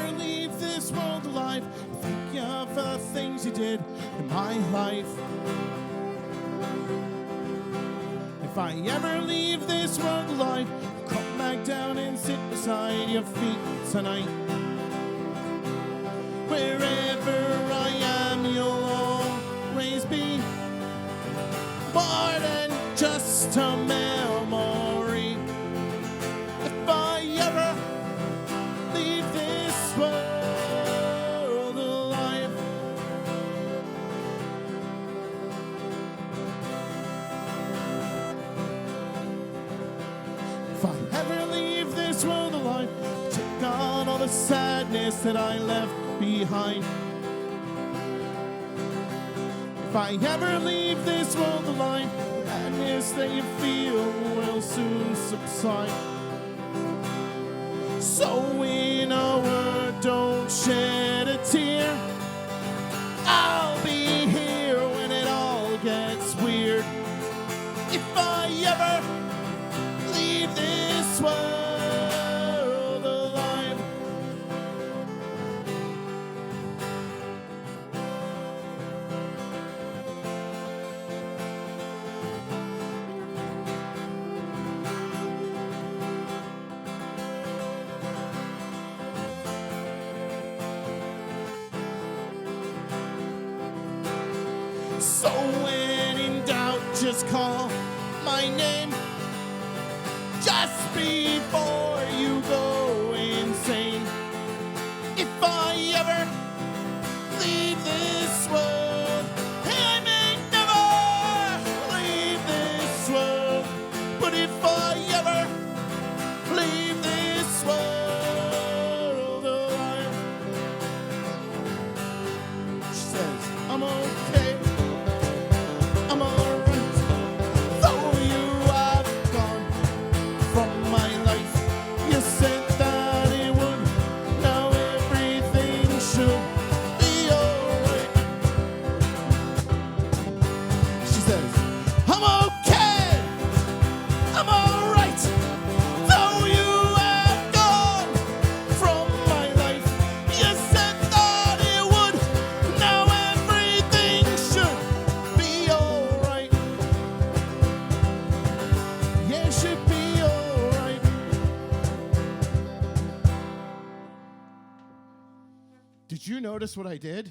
ever leave this world alive, thank you for the things you did in my life. If I ever leave this world alive, come back down and sit beside your feet tonight. Wherever I am, you'll always be more than just a memory. If I ever leave this world alive, if I ever leave this world alive, take on all the sadness that I left behind. If I ever leave this world alive, the madness that you feel will soon subside. So in a word, don't shed a tear. I'll be here when it all gets weird. If I ever leave this world alive. So when in doubt, just call my name just before you go insane. If I ever leave this world, I may never leave this world, but if I ever leave this world alive, she says, I'm okay. I'm alright, though you have gone from my life. You said that it would, now everything should be alright. She says, I'm okay, I'm alright, though you have gone from my life. You said that it would, now everything should be alright. Yeah, it should be alright. Did you notice what I did?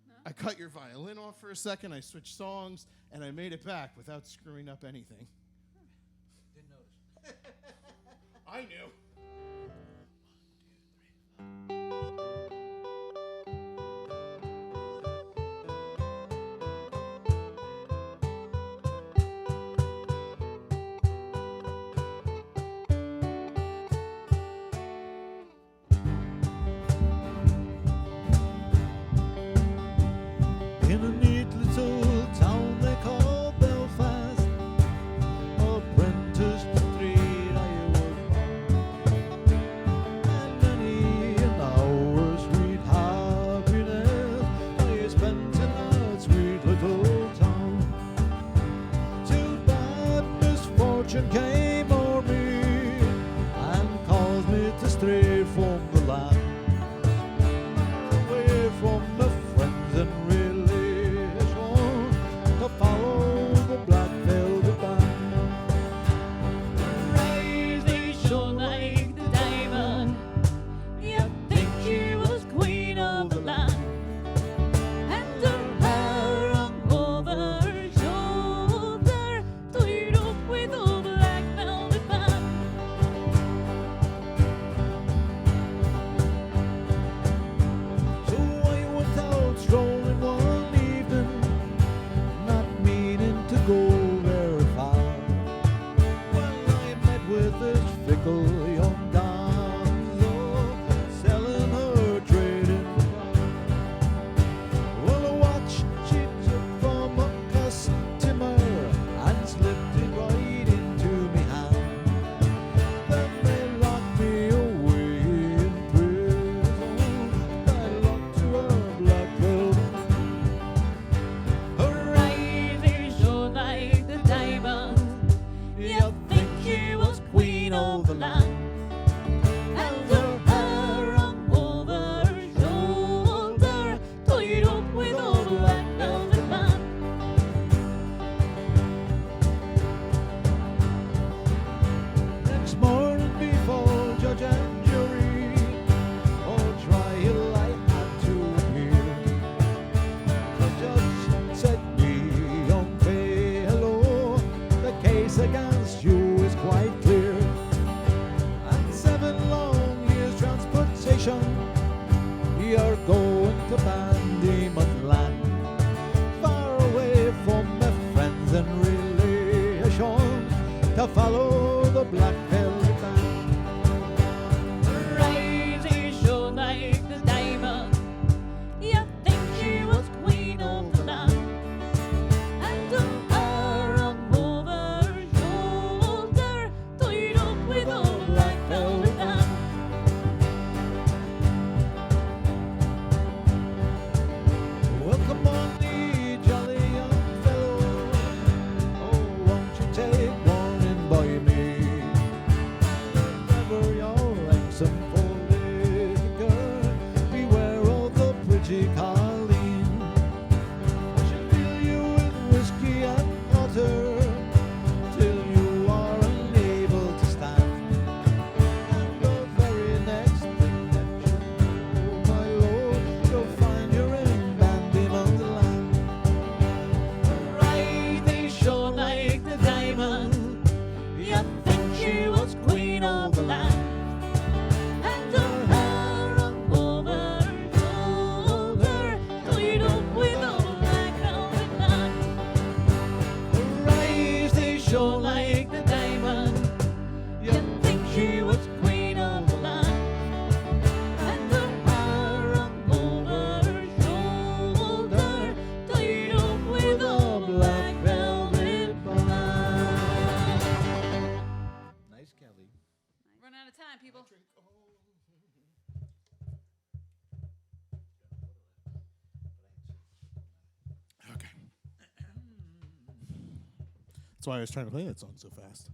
No. I cut your violin off for a second, I switched songs, and I made it back without screwing up anything. Didn't notice. I knew. In a neat little town they call Belfast, apprenticed to trade I would. we are going to Bandyman land, far away from my friends and relations, to follow the black velvet band. Rising shone like the diamond. You think she was queen of the land, and to her above her shoulder, tied up with a black velvet band. Well, come on, ye jolly young fellow, oh, won't you take warning by me? Never your ranks and folded girl, beware of the pretty Colleen. She'll fill you with whiskey and water till you are unable to stand. And the very next thing that you know, my lord, you'll find you're in Bandyman's land. Right, they shone like the diamond. You think she was queen of the land, and to her above her shoulder, tied up with a black velvet band. Right, they shone like the diamond. You think she was queen of the land, and to her above her shoulder, tied up with a black velvet band. Nice, Kelly. Run out of time, people. Okay. That's why I was trying to play that song so fast.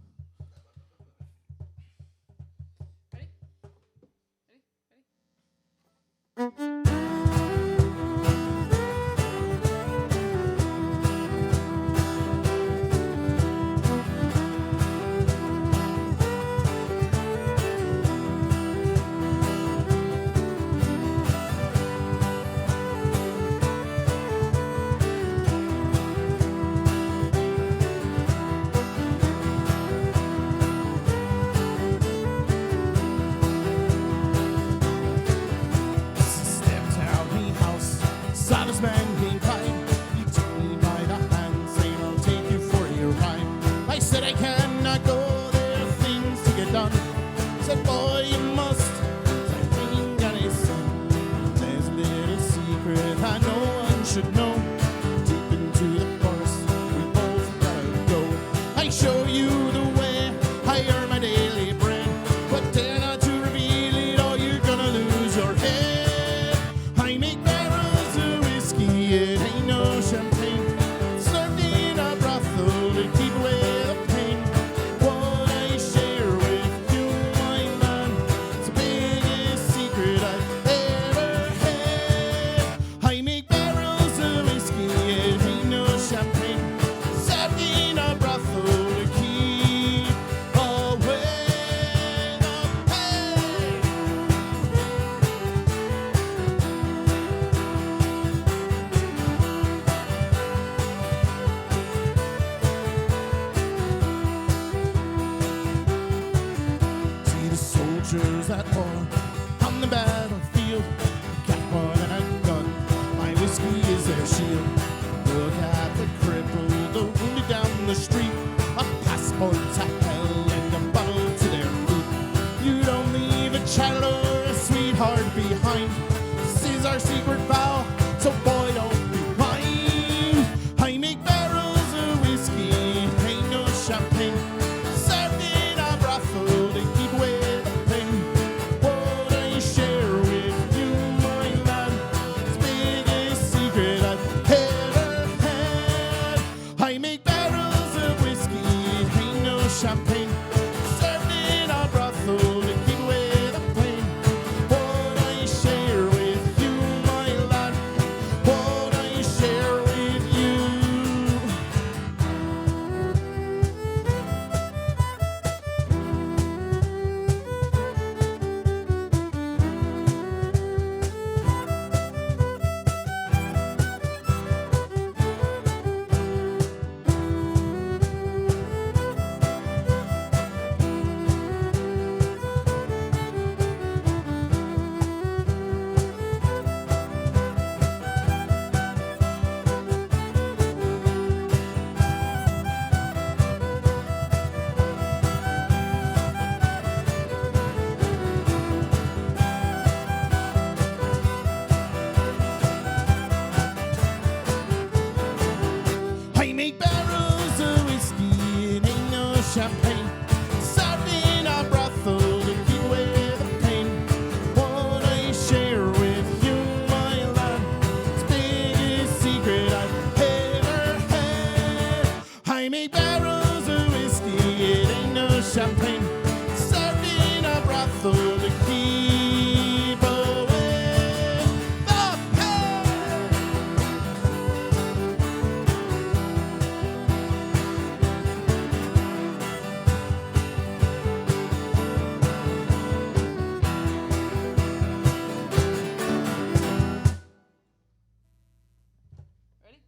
Ready? Ready? Ready? Stepped out the house, saw this man being kind. He took me by the hand, saying, I'll take you for your ride. I said, I cannot go, there are things to get done. Said, boy, you must. Said, I ain't got a son. There's a little secret that no one should know. Deep into the forest, we both gotta go. I show you the way, I earn my daily bread. But dare not to reveal it, or you're gonna lose your head. I make barrels of whiskey, it ain't no champagne. Served in a brothel to keep away the pain. What I share with you, my man, it's the biggest secret I've ever had. I make barrels of whiskey, it ain't no champagne. Served in a brothel to keep away the pain. See the soldiers at war on the battlefield, got more than a gun. My whiskey is their shield. Look at the crippled, the wounded down the street, a passport to hell and a bottle to their feet. You don't leave a child or a sweetheart behind. This is our secret vow, so boy, don't be blind. I make barrels of whiskey, ain't no champagne. Served in a brothel to keep away the pain. What I share with you, my lad, is the biggest secret I've ever had. I make barrels of whiskey, ain't no champagne. Served in a brothel to keep away the pain. What I share with you, my lad, champagne. Served in a brothel to keep away the pain. What I share with you, my lad, it's the biggest secret I've ever had. I make barrels of whiskey, it ain't no champagne. Served in a brothel to keep away the pain. Ready?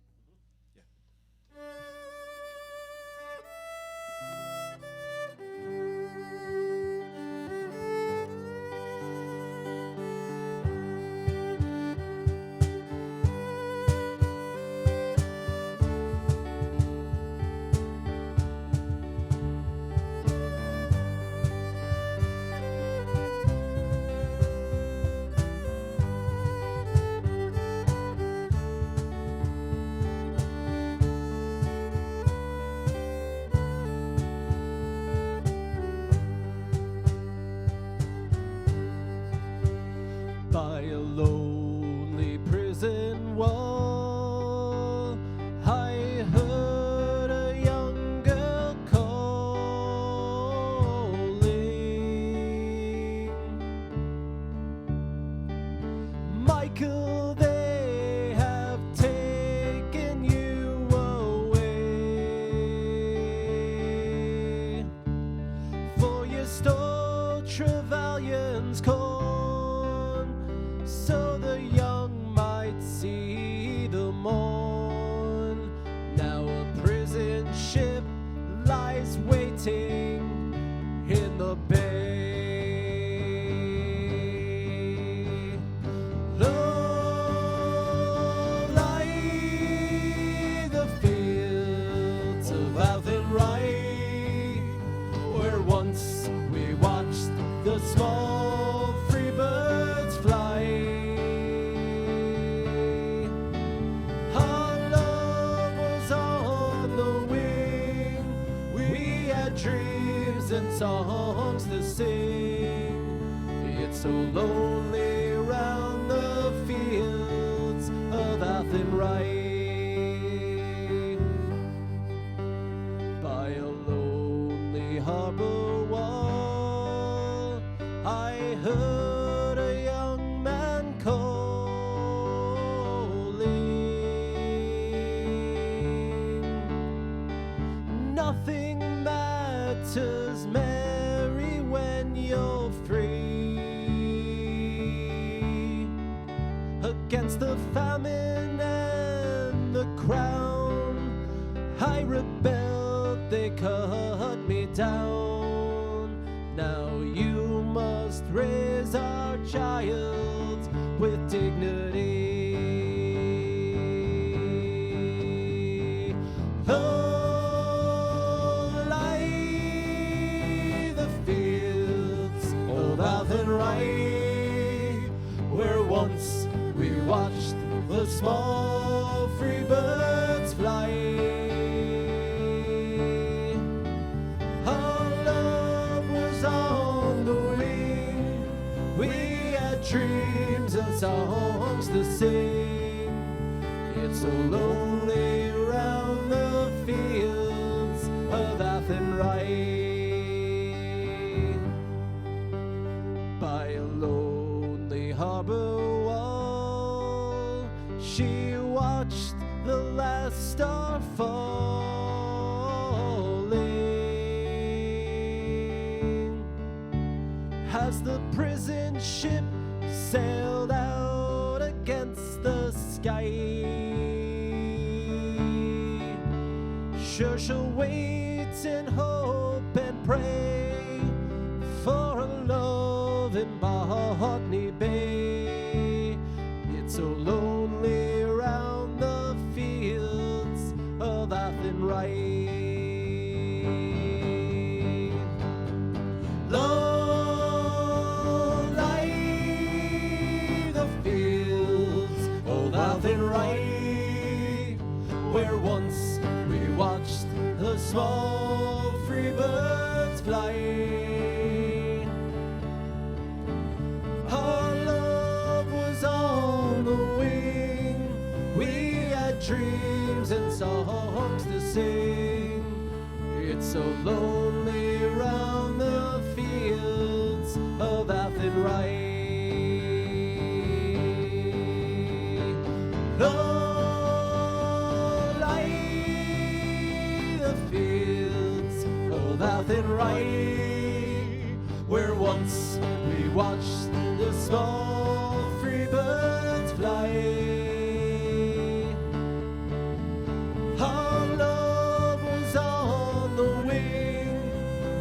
By a lonely prison wall, I heard a young girl calling. Michael, they have taken you away, for you stole Trevelyan's corn, so the young might see the morn. Now a prison ship lies waiting in the bay. Low lie the fields of Athenry, where once we watched the small free birds fly. Our love was on the wing, we had dreams and songs to sing. It's so lonely round the fields of Athenry. By a lonely harbor wall, I heard a young man calling. Nothing matters, Mary, when you're free. Against the famine and the crown, I rebelled, they cut me down. Now you must raise our child with dignity. Oh, lie the fields of Athenry, where once we watched the small free birds fly. Our love was on the wing, we had dreams and songs to sing. It's so lonely round the fields of Athenry. By a lonely harbor wall, she watched the last star falling, as the prison ship sailed out against the sky. Sure she'll wait in hope and pray for a love in Botany Bay. It's so lonely round the fields of Athenry. Low lie the fields of Athenry, where once we watched the small free birds fly. Our love was on the wing. We had dreams and songs to sing. It's so lonely round the fields of Athenry. The fields of Athenry, where once we watched the small free birds fly. Our love was on the wing.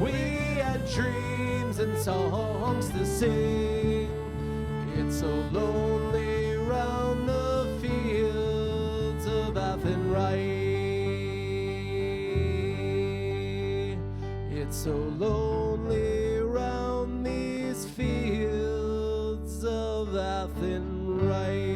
We had dreams and songs to sing. It's so lonely round the fields of Athenry. It's so lonely round these fields of Athenry.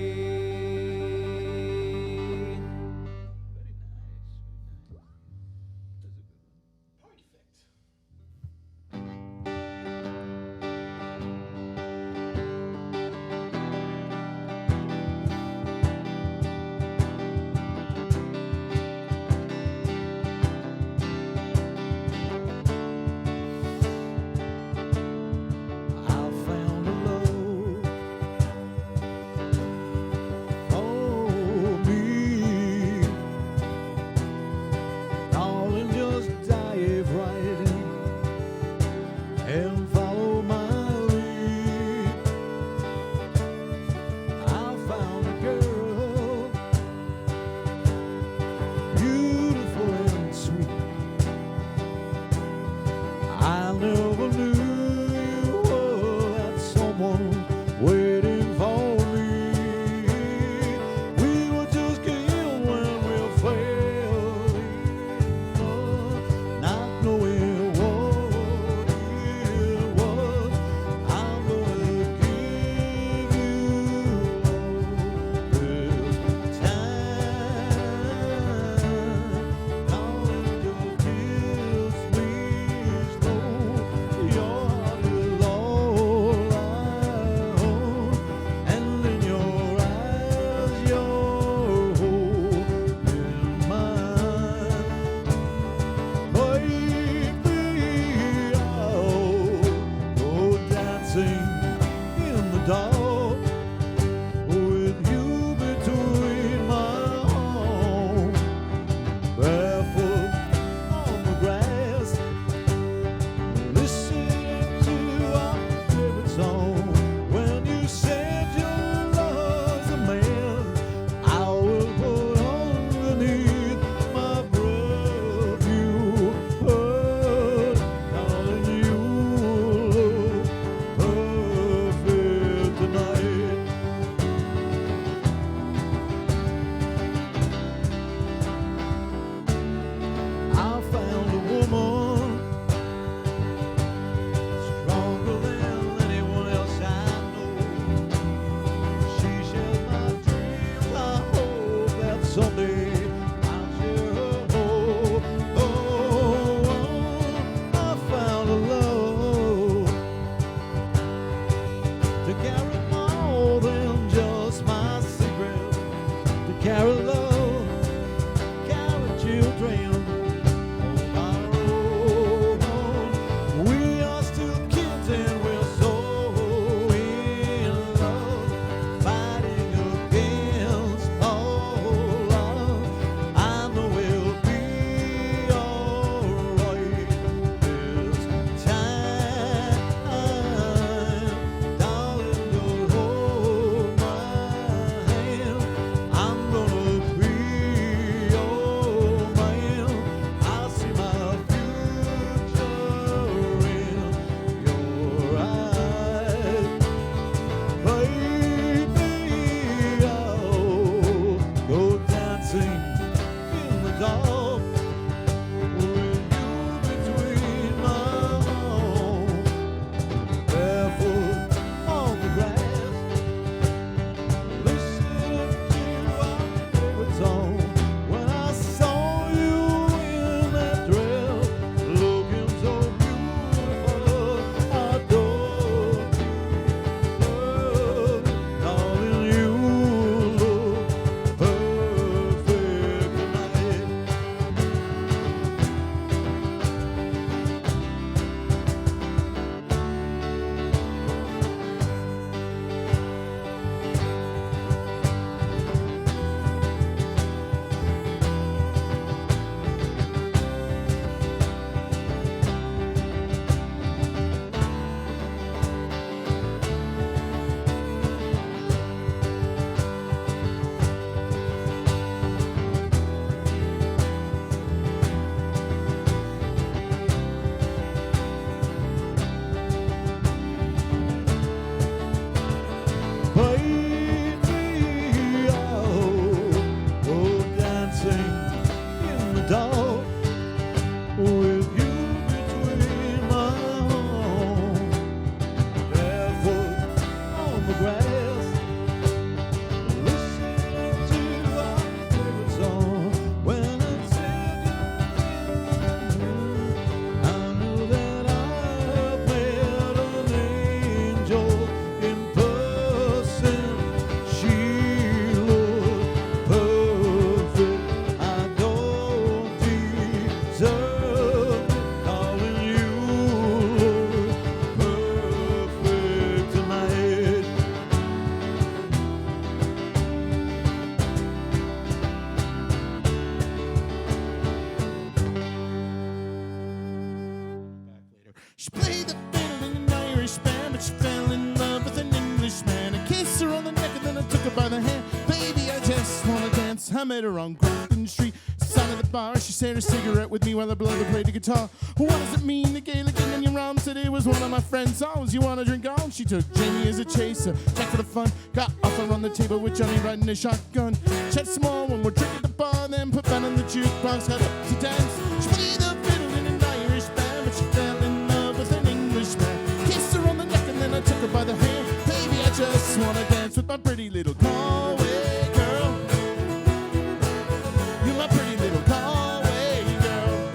took her by the hand. Baby, I just wanna dance. I met her on Grafton Street, side of the bar. She shared a cigarette with me while her brother played the guitar. What does it mean, the Gaelic and your rum? Said it was one of my friend's songs. You wanna drink on? She took Jamie as a chaser, Jack for the fun. Got off on the table with Johnny riding a shotgun. Chat some more when we're drinking at the bar, then put Ben on the jukebox, got up to dance. She played the fiddle in an Irish band, but she fell in love with an Englishman. Kissed her on the neck and then I took her by the hand. Baby, I just wanna dance with my pretty little Galway girl. You're my pretty little Galway girl.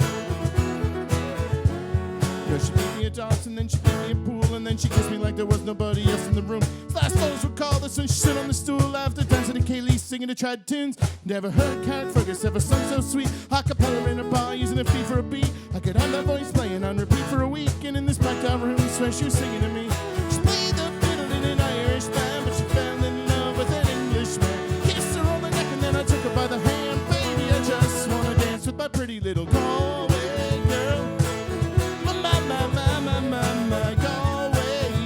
Yeah, she gave me a dance and then she gave me a pool and then she kissed me like there was nobody else in the room. Last photos were called us and she stood on the stool after dancing to Kaylee singing the trad tunes. Never heard Karen Fergus ever sung so sweet. A cappella in a bar using a fee for a beat. I could have that voice playing on repeat for a week. And in this packed out room, I swear she was singing to me. She played the fiddle in an Irish band, but she fell in love with an Englishman. Kissed her on the neck and then I took her by the hand. Baby, I just wanna dance with my pretty little Galway girl. My Galway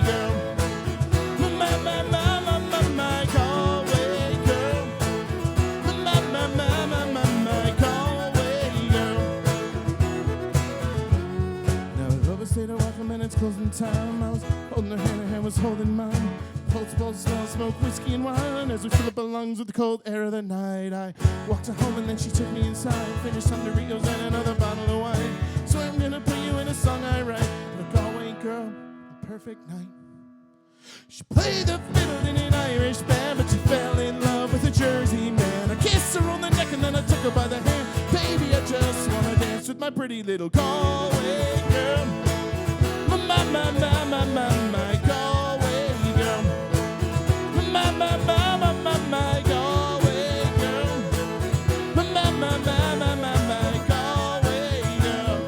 girl. My Galway girl. My Galway girl. Now the rubber stayed a while for minutes, closing time. I was holding her hand was holding mine. Pulse, smell, smoke, whiskey and wine as we fill up our lungs with the cold air of the night. I walked her home and then she took me inside. Finished some Doritos and another bottle of wine. So I'm gonna put you in a song I write. The Galway girl, the perfect night. She played the fiddle in an Irish band, but she fell in love with a Jersey man. I kissed her on the neck and then I took her by the hand. Baby, I just wanna dance with my pretty little Galway girl. My Galway girl. My Galway girl. My Galway girl.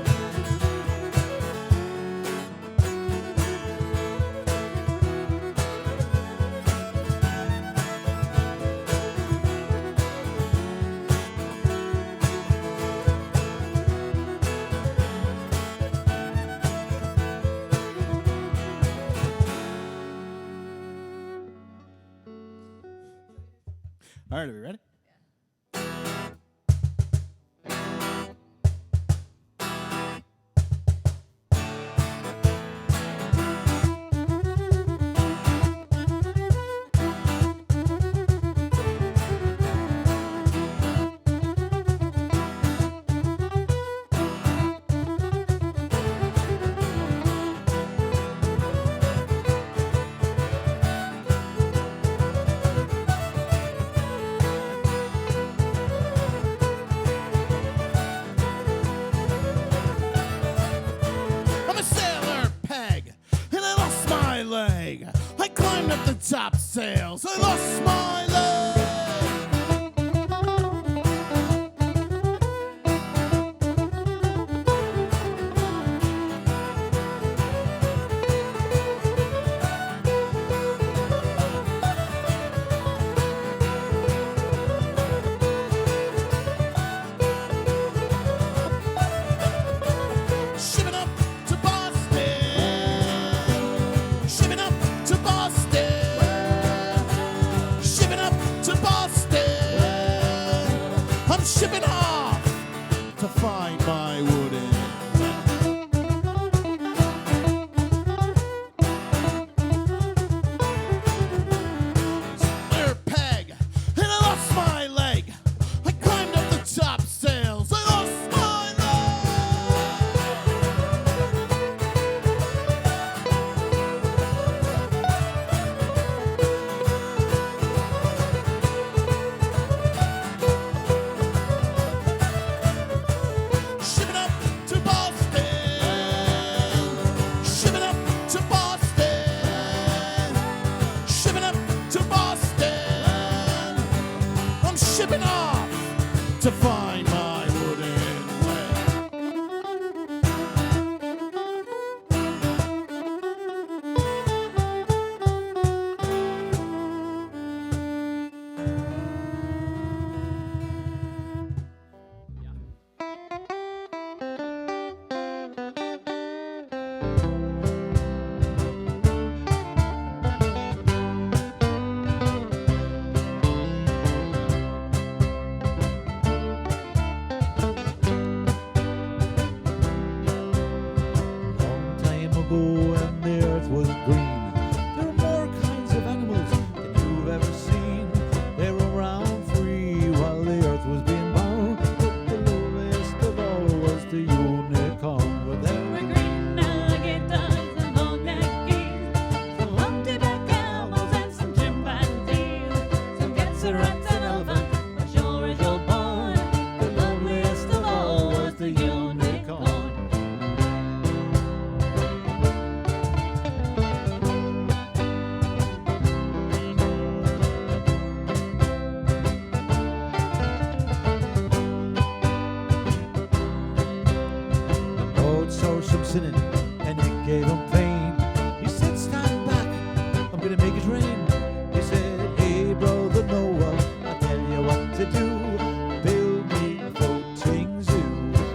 All right, are we ready? I climbed up the top sails. I lost my leg. Shipping up to Boston. Shipping up to Boston. Shipping up to Boston. I'm shipping off to find my wooden. Peg, and I lost my leg. I climbed up the top sails. I lost my Shipping up to Boston. Shipping up to Boston. Shipping up to Boston. I'm shipping off to find my wooden leg. gets a rat's an elephant, but sure as you're born, the loveliest of all was the unicorn. Lord saw some sinning, and it gave him pain. He said, stand back, I'm gonna make it rain. He said, hey brother Noah, I'll tell you what to do. Build me a floating zoo,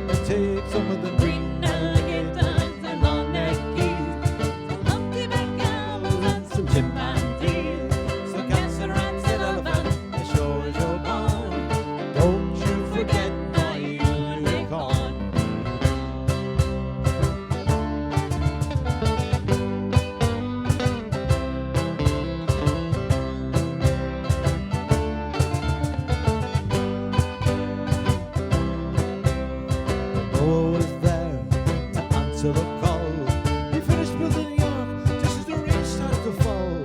and take some of the green Alligators and long-necked geese, some humpty-back camels and some chimpanzees, some cats and rats and elephants, as sure as you're born. Don't you forget my unicorn. Noah was there to answer the call. He finished building the ark just as the rain started to fall.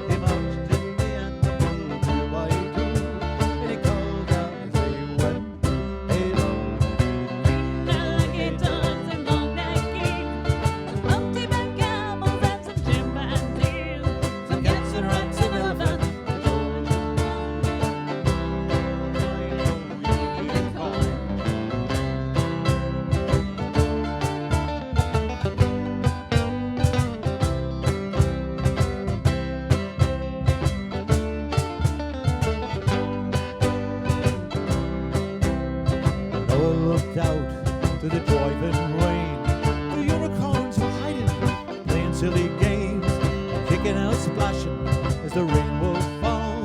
He marched in the animal two by two, and he called out as they went through. Hey, Lord, Alligators and long-necked geese, some humpty-back camels and some chimpanzees, some cats and rats and elephants, as sure as you're born. Unicorn. Noah looked out to the driving rain. The unicorns were hiding, playing silly games, kicking out, splashing as the rain will fall.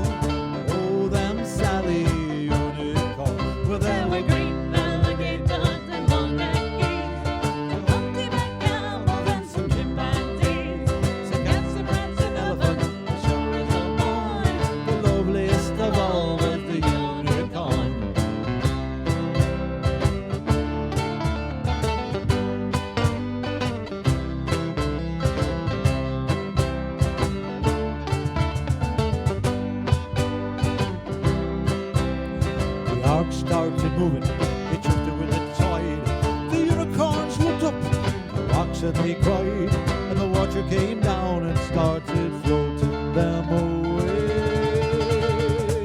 Oh, them Sally unicorns. Well, There were green alligators and long-necked geese, some humpty-back camels and some chimpanzees, some cats and rats and elephants, as sure as you're born. the loveliest of all was the unicorn. The ark started moving, it drifted with the tide. The unicorns looked up, the rocks and they cried, and the water came down and started floating them away.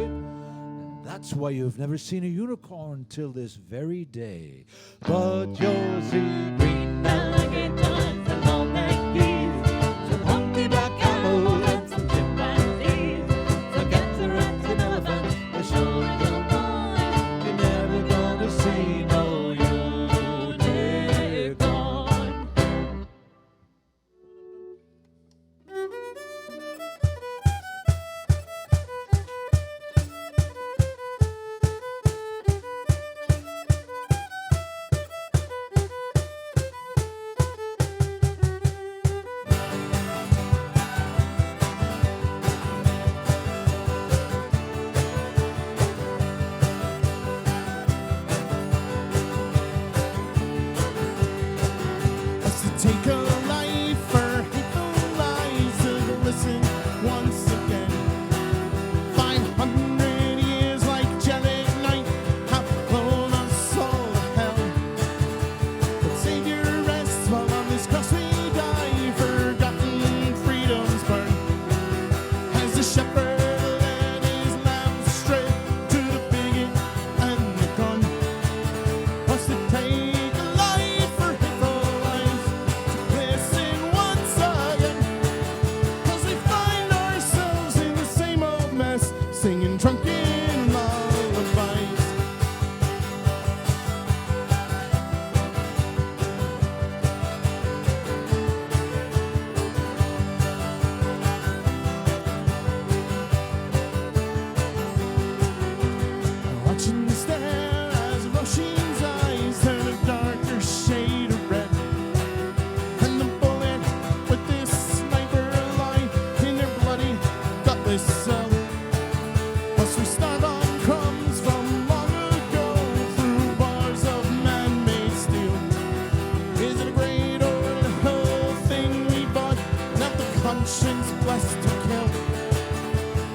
And that's why you've never seen a unicorn till this very day. But you'll see green Alligators and long-necked geese, some humpty-back camels and some chimpanzees, some cats and rats and elephants, as sure as you're born. you're never gonna see no Unicorn. What's to take a life for hateful lies to listen once again. 500 years like jelly night have blown us all to hell. But Savior rests while on this cross we die, forgotten freedom's burn. As the shepherd led his lambs straight to the bigot and the gun. What's to take a life for hateful lies to listen once again? 'Cause we find ourselves in the same old mess, singing drunken lullabies. Watching the stare as Roshin's eyes turn a darker shade of red, and the bullet with this sniper line in their bloody, gutless cell. Must we starve on crumbs from long ago through bars of man-made steel? Is it a great or a little thing we bought, not the conscience blessed to kill?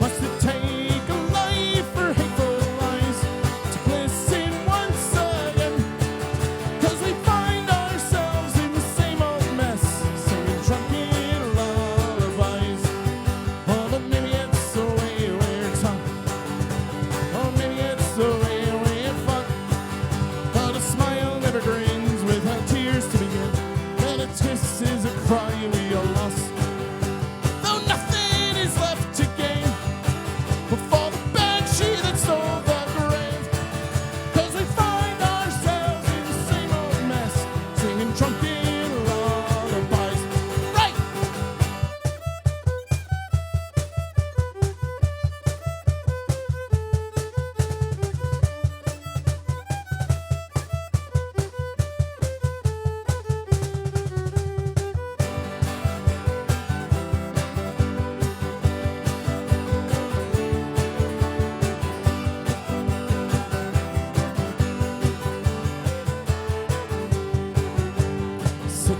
Must it take a life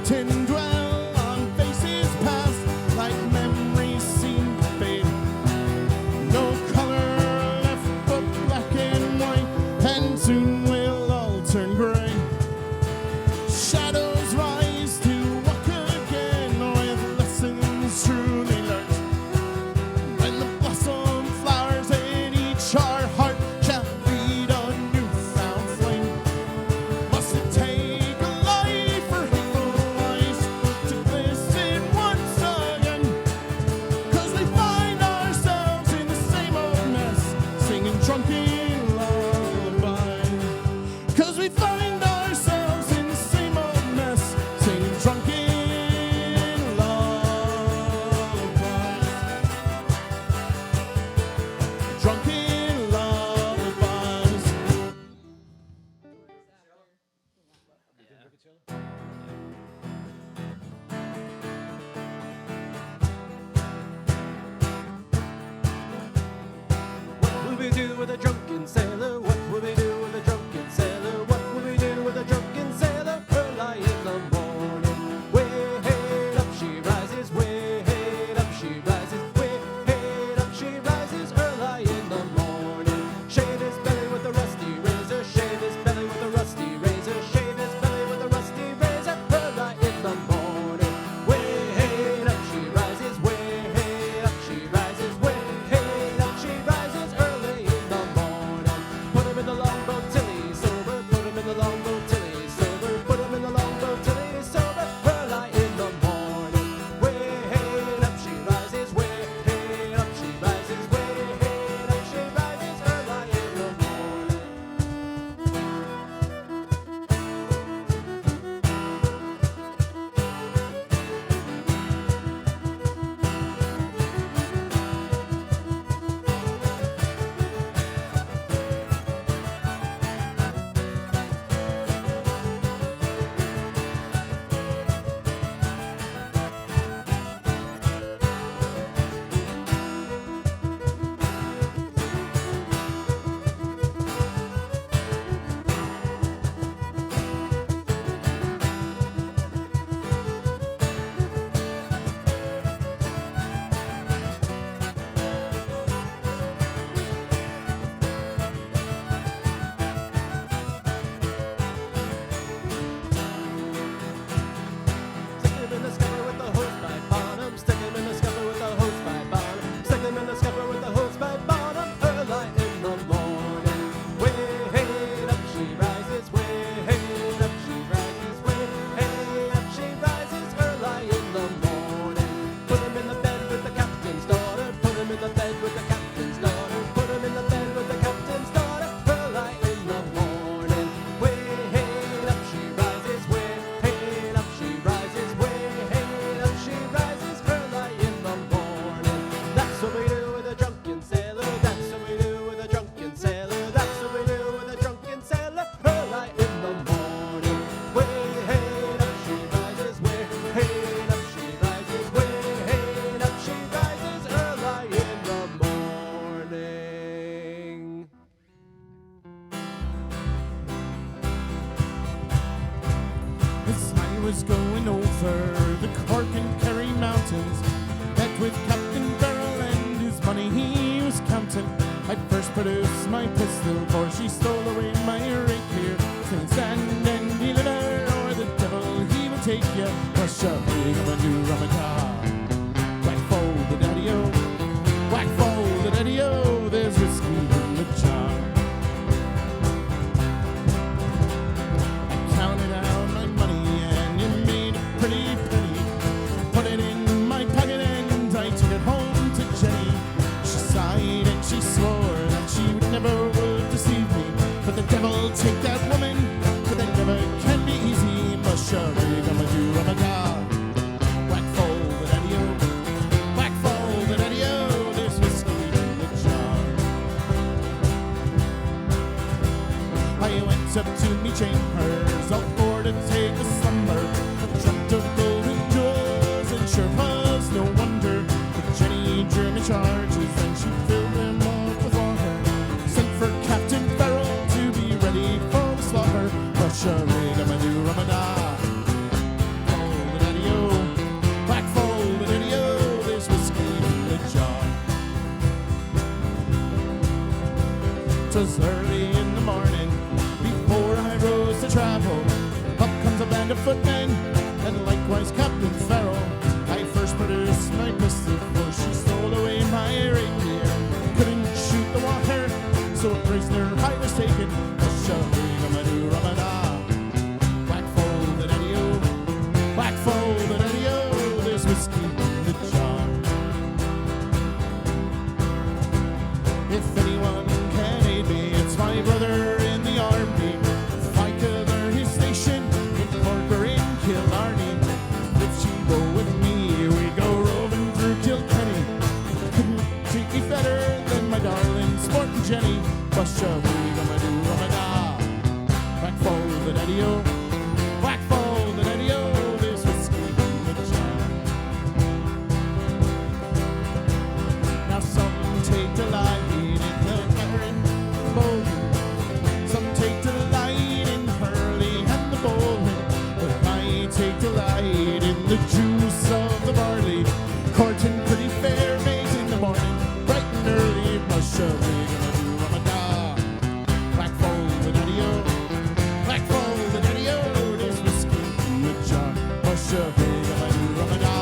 often dwell on faces past, like memories seem to fade. No color left but black and white, and soon we'll all turn gray. Shadows rise to walk again with lessons truly learned. When the blossom flowers in each our heart shall lead a newfound flame. Must it take a life for hateful eyes to glisten once again? 'Cause we find ourselves in the same old mess, singing drunken lullabies. 'Cause we find ourselves in the same old mess, singing drunken lullabies. Drunken lullabies. What will we do with a drunken sailor? What will we do with a drunken sailor? What will we do with a drunken sailor? Early in the morning, way up she rises, way up she rises, way up she rises. Early in the morning, shave his belly with a rusty razor, shave his belly with a rusty razor, shave his belly with a rusty razor. Early in the morning, way up she rises, way up she rises, way up she rises. Early in the morning, put him in the longboat till he's sober, put him in the longboat till he's sober, put him in the longboat till he's sober. Early in the morning, way up she rises, way up she rises, way up she rises. Early in the morning. Stick him in the scupper with the hosepipe on him. Stick him in the scupper with the hosepipe on him. Stick him in the scupper with the hosepipe on him. Early in the morning, way up she rises, way up she rises, way up she rises. Early in the morning, put him in the bed with the captain's daughter. Put him in the bed with the captain's daughter. Put him in the bed with the captain's daughter. Early in the morning, way up she rises, way up she rises, way up she rises. Early in the morning, that's what we do with a drunken sailor. That's what we do with a drunken sailor. That's what we do with a drunken sailor. Early in the morning, way up she rises, way up she rises, way up she rises. Early in the morning. As I was going over the Cork and Kerry mountains, met with Captain Farrell and his money he was counting. I first produced my pistol, for she stole away my rapier. Till stand and deliver, or the devil he will take you. Rush up, I'm a new Ramadan. Whack fold the daddy-o, whack fold the daddy-o. There's whiskey in the jar. I counted out my money and it made a pretty penny. Put it in my pocket and I took it home to Jenny. She sighed and she swore that she never would deceive me. But the devil take that woman, but that never can be easy. Musha, rig, I'm a do, I'm a god. Whack fold the daddy-o, whack fold the daddy-o. There's whiskey in the jar. I went up to me chambers, all for to take a slumber. Dreamt of golden jewels, and sure was no wonder. But Jenny drew me charges, and she filled them up with water. Sent for Captain Farrell to be ready for the slaughter. Russia rig, I'm a new Ramadan. Fold 'Twas early in the morning, before I rose to travel. Up comes a band of footmen, and likewise Captain Farrell. I first produced my pistol, for she stole away my reindeer. Couldn't shoot the water, so a prisoner I was taken. Shoo-dee-dum-a-doo, rum-a-da. Whack fold and daddy-o, whack fold and daddy-o, there's whiskey in the jar. If anyone can aid me, it's my brother in the army. If I could learn his station in Cork or in Killarney, if she'd go with me, we'd go roving through Kilkenny. Couldn't treat me better than my darling sporting Jenny. Bush-a-wee-dum-a-doo-rum-a-da. Whack fold the daddy-o, whack fold the daddy-o, there's whiskey in the jar. Now some take delight in the herring bowling, some take delight in hurling and the bowling, but I take delight in the juice of the barley, courting pretty fair maids in the morning, bright and early. Bush-a-wee-dum-a-doo-rum-a-da. Whack fold the daddy-o, whack fold the daddy-o, there's whiskey in the jar. Bush-a-wee-dum-a-doo-rum-a-da.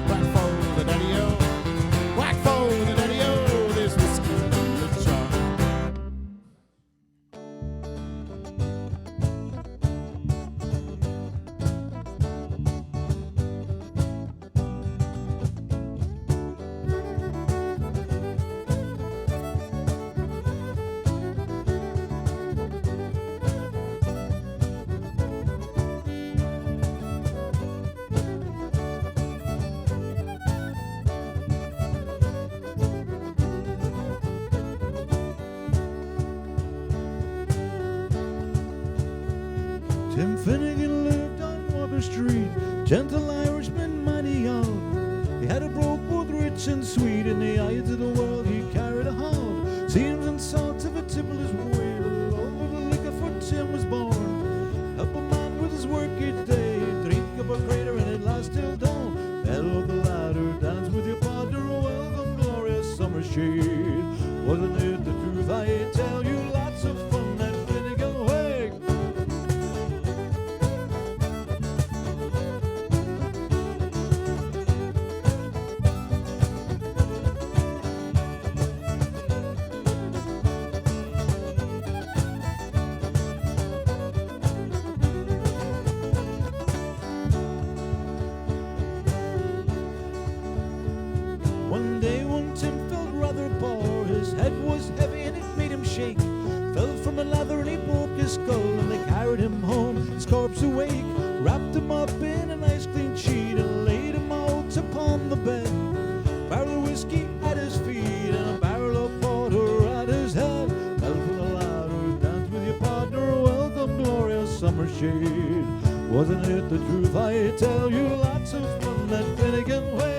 Whack fold the daddy-o, whack fold the daddy-o, there's whiskey in the jar. Tim Finnegan lived on Walker Street, gentle Irishman, mighty old. He had a broke both rich and sweet, in the eyes of the world he carried a hold. Seams and salts of a tippler's wheel, over the liquor for Tim was born. Help a man with his work each day, drink up a crater and it lasts till dawn. Fell up the ladder, dance with your partner, welcome glorious summer shade. Wasn't it the truth I tell you, lots of fun that Finnegan way. One day when Tim felt rather poor, his head was heavy and it made him shake. Fell from a ladder and he broke his skull, and they carried him home, his corpse awake. Wrapped him up in a nice clean sheet and laid him out upon the bed. Barrel of whiskey at his feet and a barrel of porter at his head. Fell from the ladder, dance with your partner, welcome glorious summer shade. Wasn't it the truth I tell you, lots of fun that Finnegan way.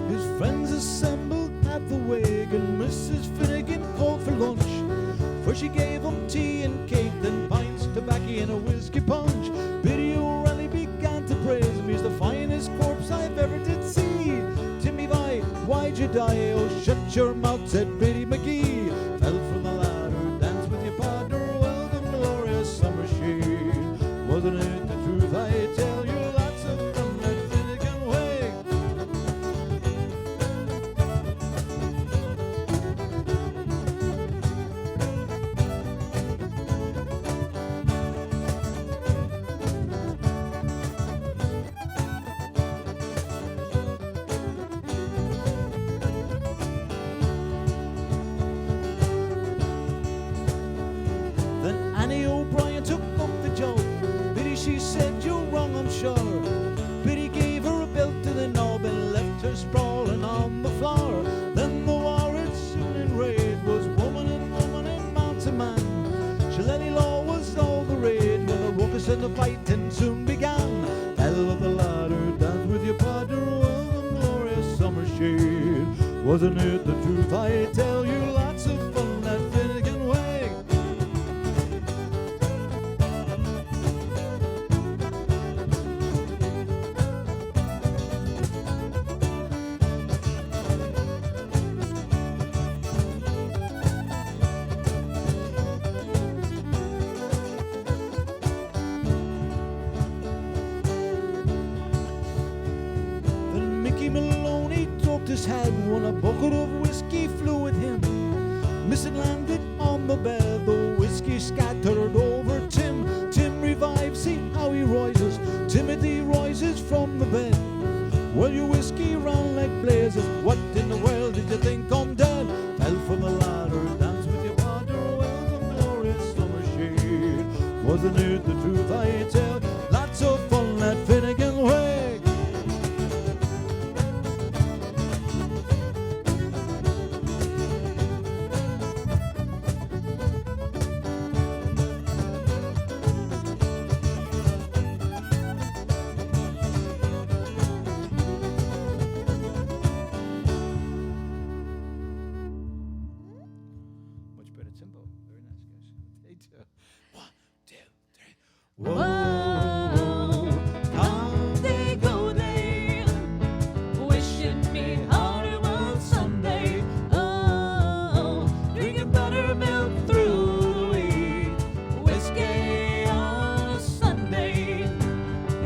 His friends assembled at the wake, and Mrs. Finnegan called for lunch. For she gave him tea and cake, then pints, tobacco and a whiskey punch. Biddy O'Reilly began to praise him, he's the finest corpse I've ever did see. Timmy Vi, why'd you die? Oh, shut your mouth, said Biddy McGee. Fell from the ladder, dance with your partner, welcome glorious summer shade. Wasn't it the truth I tell you, lots of fun that Finnegan way. Then Annie O'Brien took up the joke. Biddy, she said, you're wrong, I'm sure. Biddy gave her a belt to the knob and left her sprawling on the floor. Then the war it soon enraged, was woman and mountain man. Shillelagh law was all the rage, when the ruckus and the fighting soon began. Fell of the ladder down shade. Wasn't it the truth? I tell you, lots of fun that Finnegan way. Then Mickey Maloney talked his head when a bucket of whiskey flew at him. Miss it landed on the bed, the whiskey scattered over Tim. Tim revives, see how he rises. Timothy rises from the bed. Well, your whiskey ran like blazes. What in the world did you think I'm dead? Fell from the ladder, danced with your father. Well, the glorious summer shade. Wasn't it the truth? I tell you, lots of fun that Finnegan way. Much better tempo. Very nice, guys. Take two. 1, 2, 3. Whoa, come they go they, wishing me harder one Sunday. Oh, drinking buttermilk through whiskey on a Sunday.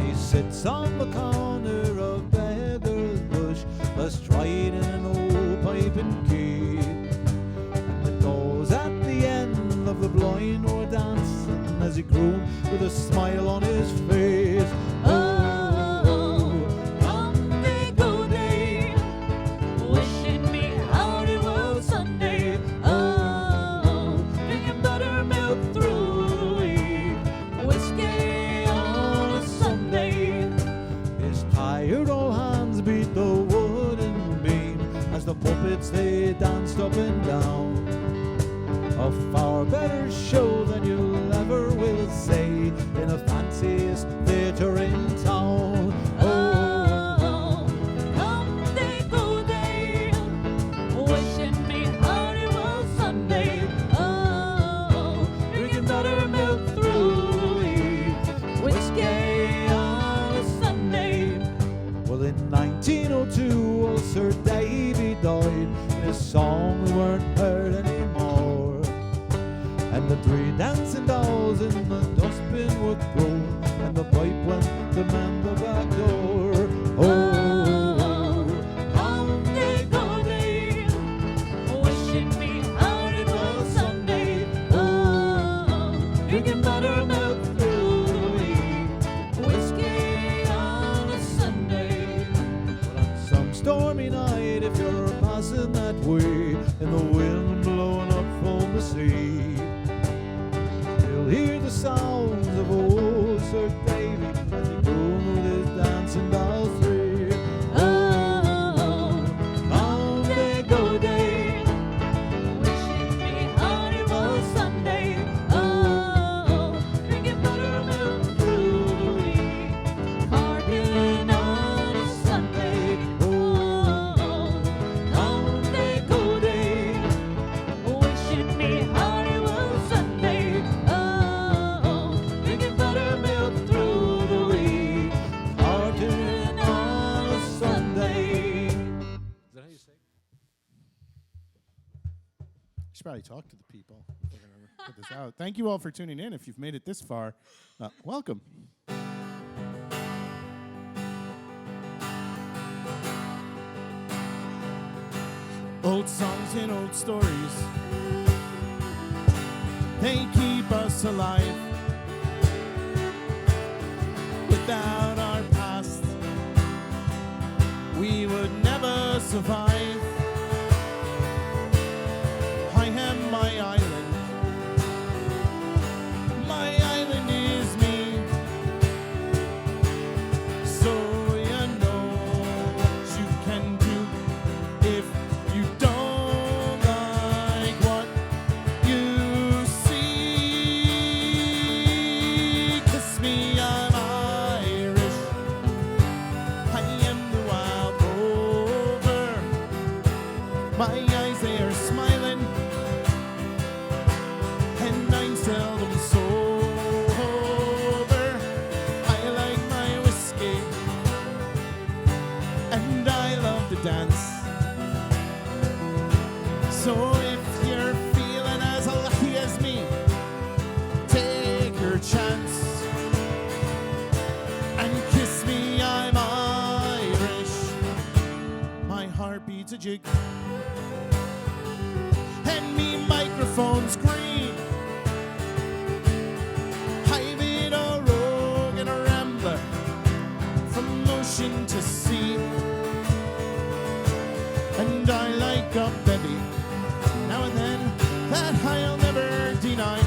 He sits on the corner of Beggar's Bush, astride an old pipe and key. And the doors at the end of the blind were dancing as he crooned with a smile on his face. Oh, come they go they, wishing me harder one Sunday. Oh, drinking buttermilk through whiskey on a Sunday. His tired old hands beat the wooden beam as the puppets they danced up and down. A far better show than you'll ever will see in the fanciest theatre in town. Oh, come they go they, wishing me harder one Sunday. Oh, drinking buttermilk through whiskey on a Sunday. Well, in 1902, old Sir Davy died, and his songs weren't heard anymore. And the 3 dancing dolls in the dustbin were thrown, and the pipe went to man the back door. Oh, come they go they, wishing me harder one Sunday. Oh, drinking buttermilk through whiskey on a Sunday. Well, on some stormy night, if you're passing that way, and the wind blowing up from the sea, you'll hear the sounds of old Sir Davy as he crooned with his dancing dolls 3. Oh, come they go they, wishing me harder one Sunday. Oh, drinking buttermilk through carpet on a Sunday. Oh, come they go they, wishing me harder one Sunday. Oh, drinking buttermilk through the week, carpet on a Sunday. Is that how you say it? You should probably talk to the people if they're going to put this out. Thank you all for tuning in. If you've made it this far, welcome. Old songs and old stories, they keep us alive. Without our past, we would never survive. I am my island. My island is me. So you know what you can do if you don't like what you see. 'Cause me, I'm Irish. I am the wild rover. My eyes, they are smiling, and I'm seldom sober. I like my whiskey, and I love to dance. So if you're feeling as lucky as me, take your chance and kiss me, I'm Irish. My heart beats a jig, and me microphone's green. I'm in a rogue and a rambler from ocean to sea, and I like a bevy now and then that I'll never deny.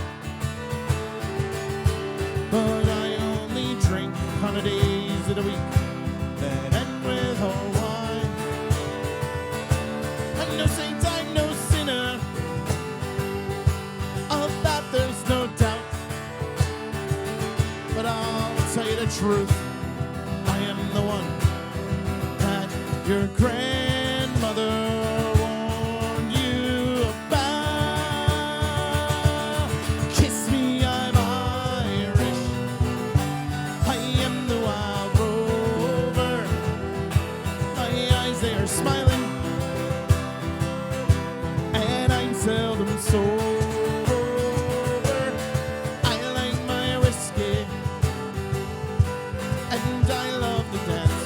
But I only drink on the days of the week that end with a wine. I'm no saint, I'm no sinner, of that there's no doubt. But I'll tell you the truth, I am the one that your grandmother warned you about. Kiss me, I'm Irish. I am the wild rover. My eyes, they are smiling, and I'm seldom sober. I like my whiskey, and I love to dance.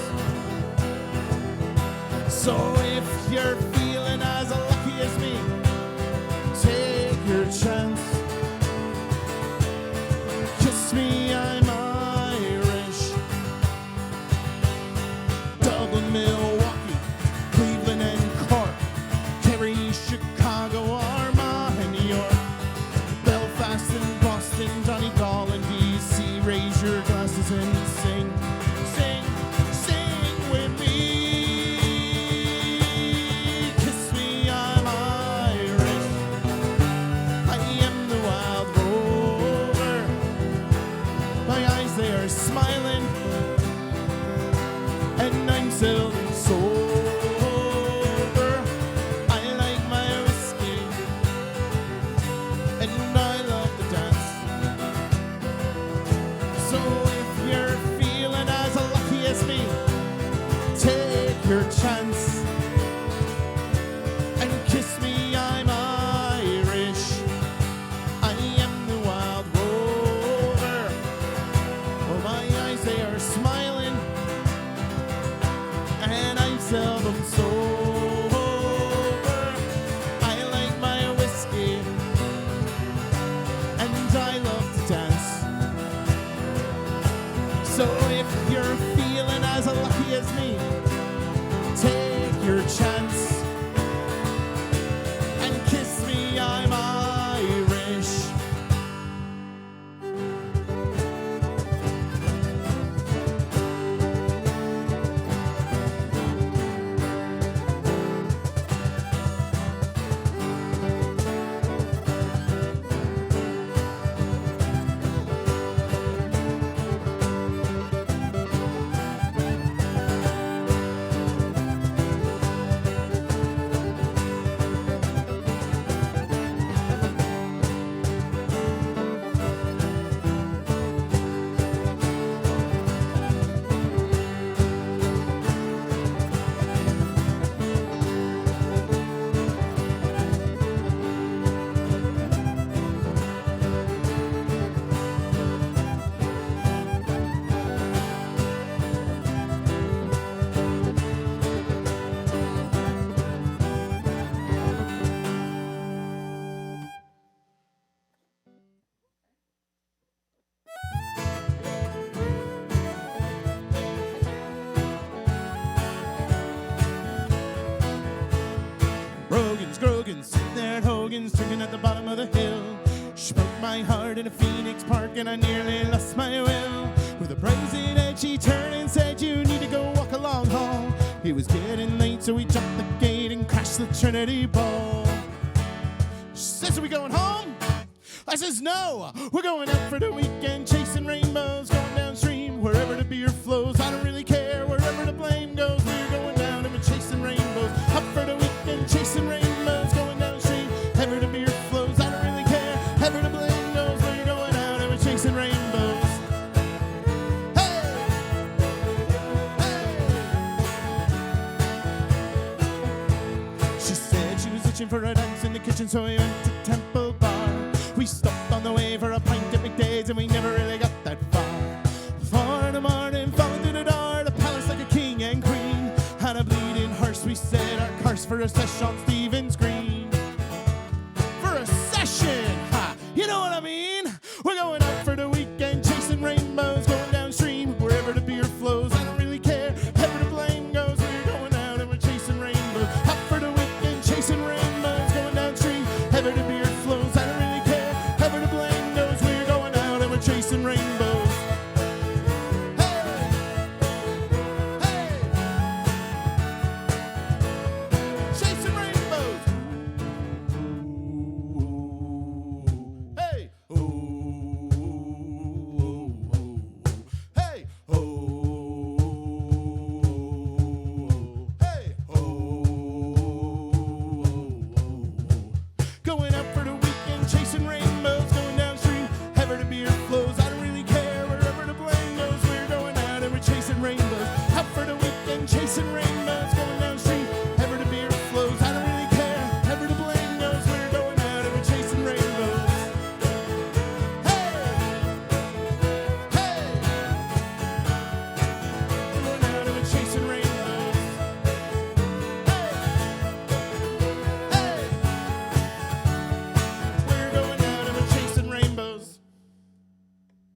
So if you're feeling as lucky as me, take your chance. Kiss me, I'm Irish. Dublin, Milwaukee, Cleveland and Cork, Kerry, Chicago, Armagh and New York, Belfast and Boston, Donegal and DC. Raise your glasses and sing, sing, sing with me. Kiss me, I'm Irish. I am the wild rover. My eyes, they are smiling, and I'm seldom sober. I like my whiskey, and I love to dance. So if you're feeling as lucky as me, take your chance and kiss me, I'm Irish. I am the wild rover. Oh, my eyes, they are smiling, and I'm seldom sober. I like my whiskey, and I love to dance. So if you're feeling as lucky as me, take your chance and kiss me, I'm Irish. Grogan's sitting there at Hogan's, drinking at the bottom of the hill. She broke my heart in a Phoenix Park, and I nearly lost my will. With a brazen edge, she turned and said, "You need to go walk a long haul." It was getting late, so we jumped the gate and crashed the Trinity Ball. She says, "Are we going home?" I says, "No, we're going out for the weekend, chasing rainbows, going downstream, wherever the beer flows. I don't really care wherever the blame goes. We're going down and we're chasing rainbows, up for the weekend, chasing rainbows." wishing for a dance in the kitchen, so we went to Temple Bar. We stopped on the way for a pint at McDade's, and we never really got that far. 4 in the morning, falling through the door, the palace like a king and queen. Had a bleeding hearse, we said our curse for a sesh on Stephen